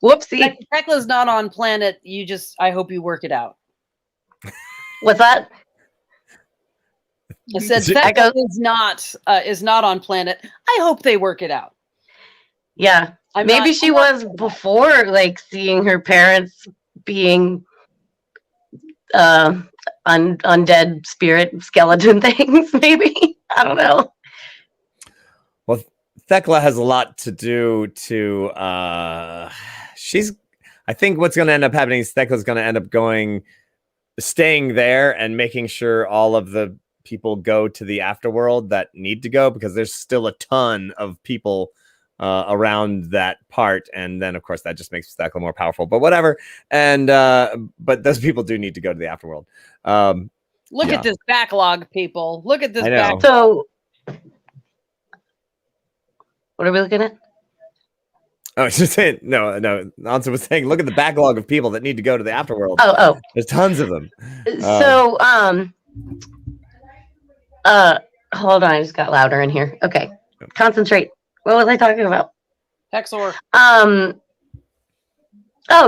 Whoopsie. Tekla's not on planet. I hope you work it out. What's that? I said Thekla is not on planet. I hope they work it out. Yeah. Maybe she was before, like, seeing her parents being undead spirit skeleton things, maybe. I don't know. Well, Thekla has a lot to do to I think what's going to end up happening is Thekla's going to end up staying there and making sure all of the people go to the afterworld that need to go, because there's still a ton of people around that part, and then of course that just makes Thekla more powerful, but whatever. And but those people do need to go to the afterworld. Look at this backlog, people. Look at this backlog. So what are we looking at? Oh, it's just saying, no. Ansa was saying, look at the backlog of people that need to go to the afterworld. Oh. There's tons of them. So, hold on, I just got louder in here. Okay, concentrate. What was I talking about? Hexor. Oh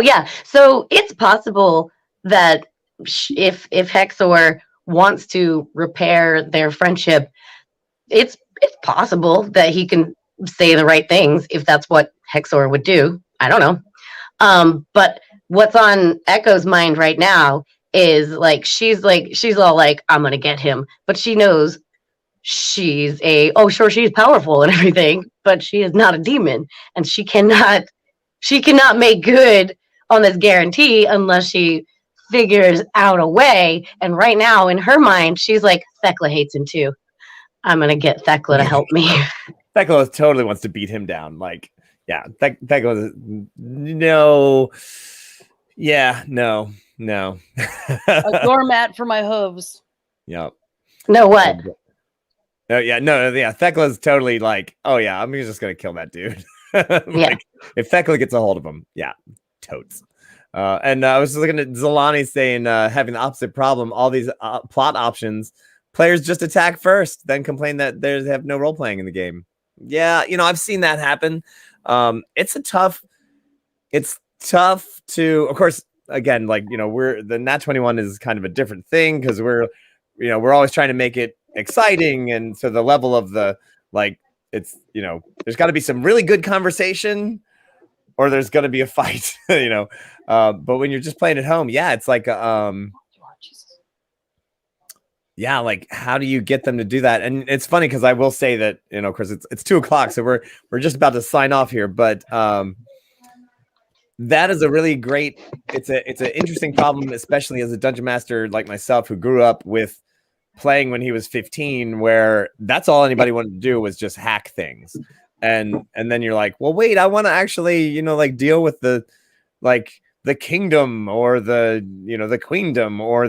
yeah. So it's possible that if Hexor wants to repair their friendship, it's possible that he can say the right things if that's what Hexor would do. I don't know. But what's on Echo's mind right now is she's all like, I'm gonna get him, but she knows she's she's powerful and everything, but she is not a demon, and she cannot make good on this guarantee unless she figures out a way. And right now in her mind, she's like, Thekla hates him too. I'm gonna get Thekla to help me. Thekla totally wants to beat him down. Thekla, no. Yeah, no. A doormat for my hooves. Yep. No, what? No, yeah, Thekla's totally like, oh yeah, I'm just gonna kill that dude. If Thekla gets a hold of him, yeah, totes. And I was looking at Zolani saying, having the opposite problem. All these plot options, players just attack first, then complain that they have no role playing in the game. Yeah, I've seen that happen. It's tough to, of course, again, we're the Nat 21 is kind of a different thing, because we're always trying to make it exciting, and so the level of the it's there's got to be some really good conversation, or there's going to be a fight. But when you're just playing at home, yeah, it's like how do you get them to do that? And it's funny, because I will say that of course it's 2:00, so we're just about to sign off here, but that is a really great, it's an interesting problem, especially as a dungeon master like myself, who grew up with playing when he was 15, where that's all anybody wanted to do was just hack things. And then you're like, well, wait, I want to actually, deal with the kingdom, or the queendom, or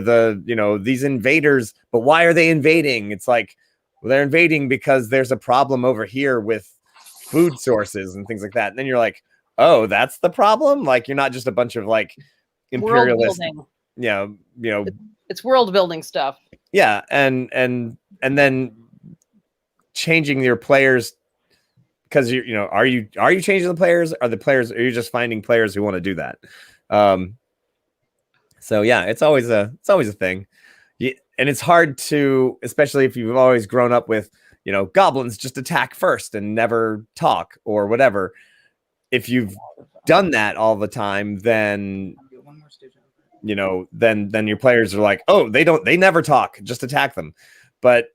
these invaders. But why are they invading? It's like, well, they're invading because there's a problem over here with food sources and things like that. And then you're like, oh, that's the problem. You're not just a bunch of imperialist, it's world building stuff. Yeah, and then changing your players, because are you changing the players? Are you just finding players who want to do that? So yeah, it's always a thing, and it's hard to, especially if you've always grown up with goblins just attack first and never talk or whatever. If you've done that all the time, then then your players are like, oh, they never talk, just attack them. But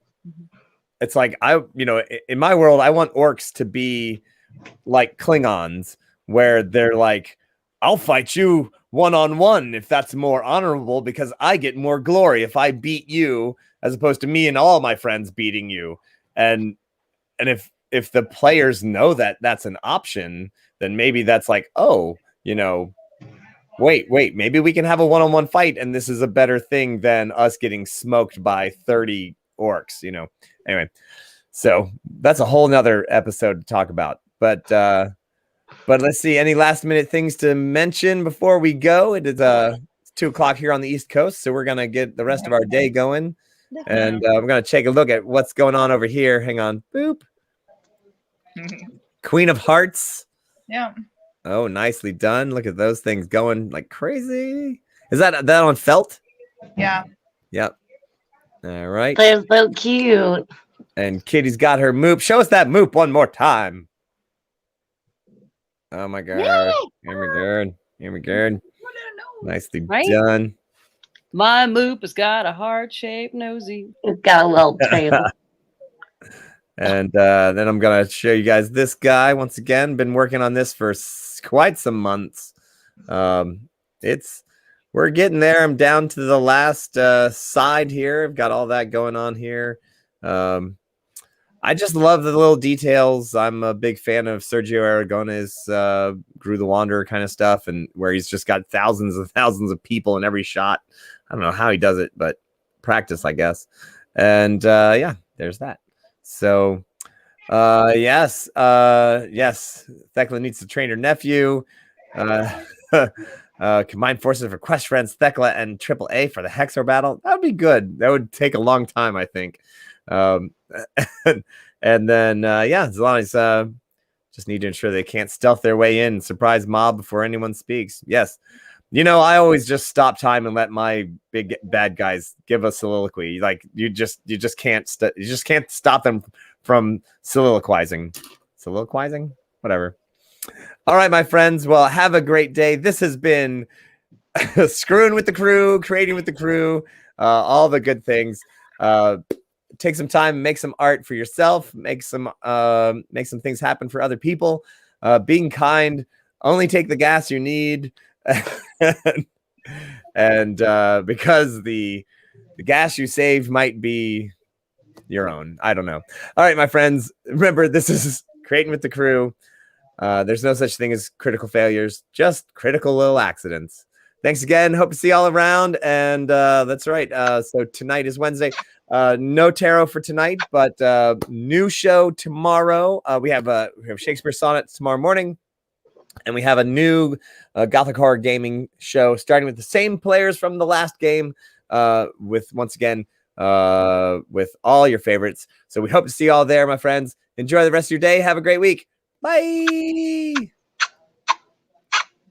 it's like, in my world, I want orcs to be like Klingons, where they're like, I'll fight you one-on-one if that's more honorable, because I get more glory if I beat you, as opposed to me and all my friends beating you. And if the players know that that's an option, then maybe that's like, oh, wait, maybe we can have a one-on-one fight, and this is a better thing than us getting smoked by 30 orcs, Anyway, so that's a whole nother episode to talk about. But But let's see, any last minute things to mention before we go? It is 2 o'clock here on the East Coast, so we're gonna get the rest of our day going, and we're gonna take a look at what's going on over here. Hang on, boop. Queen of Hearts. Yeah. Oh, nicely done. Look at those things going like crazy. Is that on felt? Yeah. Yep. All right. They're so cute. And Kitty's got her moop. Show us that moop one more time. Oh my god. Here we go. Nicely Right? done. My moop has got a heart-shaped nosy. It's got a little tail. And then I'm gonna show you guys this guy once again. Been working on this for quite some months. We're getting there. I'm down to the last side here. I've got all that going on here. I just love the little details. I'm a big fan of Sergio Aragonés Gru the Wanderer kind of stuff, and where he's just got thousands and thousands of people in every shot. I don't know how he does it, but practice, I guess. And yeah, there's that. So yes, Thecla needs to train her nephew. Combined forces for Quest Friends, Thecla, and AAA for the Hexor battle. That would be good. That would take a long time, I think. And then yeah, as long as just need to ensure they can't stealth their way in, surprise mob before anyone speaks. Yes. You know, I always just stop time and let my big bad guys give a soliloquy. Like you just can't stop them from soliloquizing. Whatever. All right, my friends. Well, have a great day. This has been Screwing with the Crew, Creating with the Crew, all the good things. Take some time, make some art for yourself, make some things happen for other people. Being kind, only take the gas you need. And because the gas you save might be your own. I don't know. All right, my friends. Remember, this is Creating with the Crew. There's no such thing as critical failures, just critical little accidents. Thanks again. Hope to see y'all around. And that's right. So tonight is Wednesday. No tarot for tonight, but new show tomorrow. We have Shakespeare Sonnets tomorrow morning. And we have a new Gothic horror gaming show starting with the same players from the last game, with once again with all your favorites. So we hope to see you all there, my friends. Enjoy the rest of your day. Have a great week. Bye.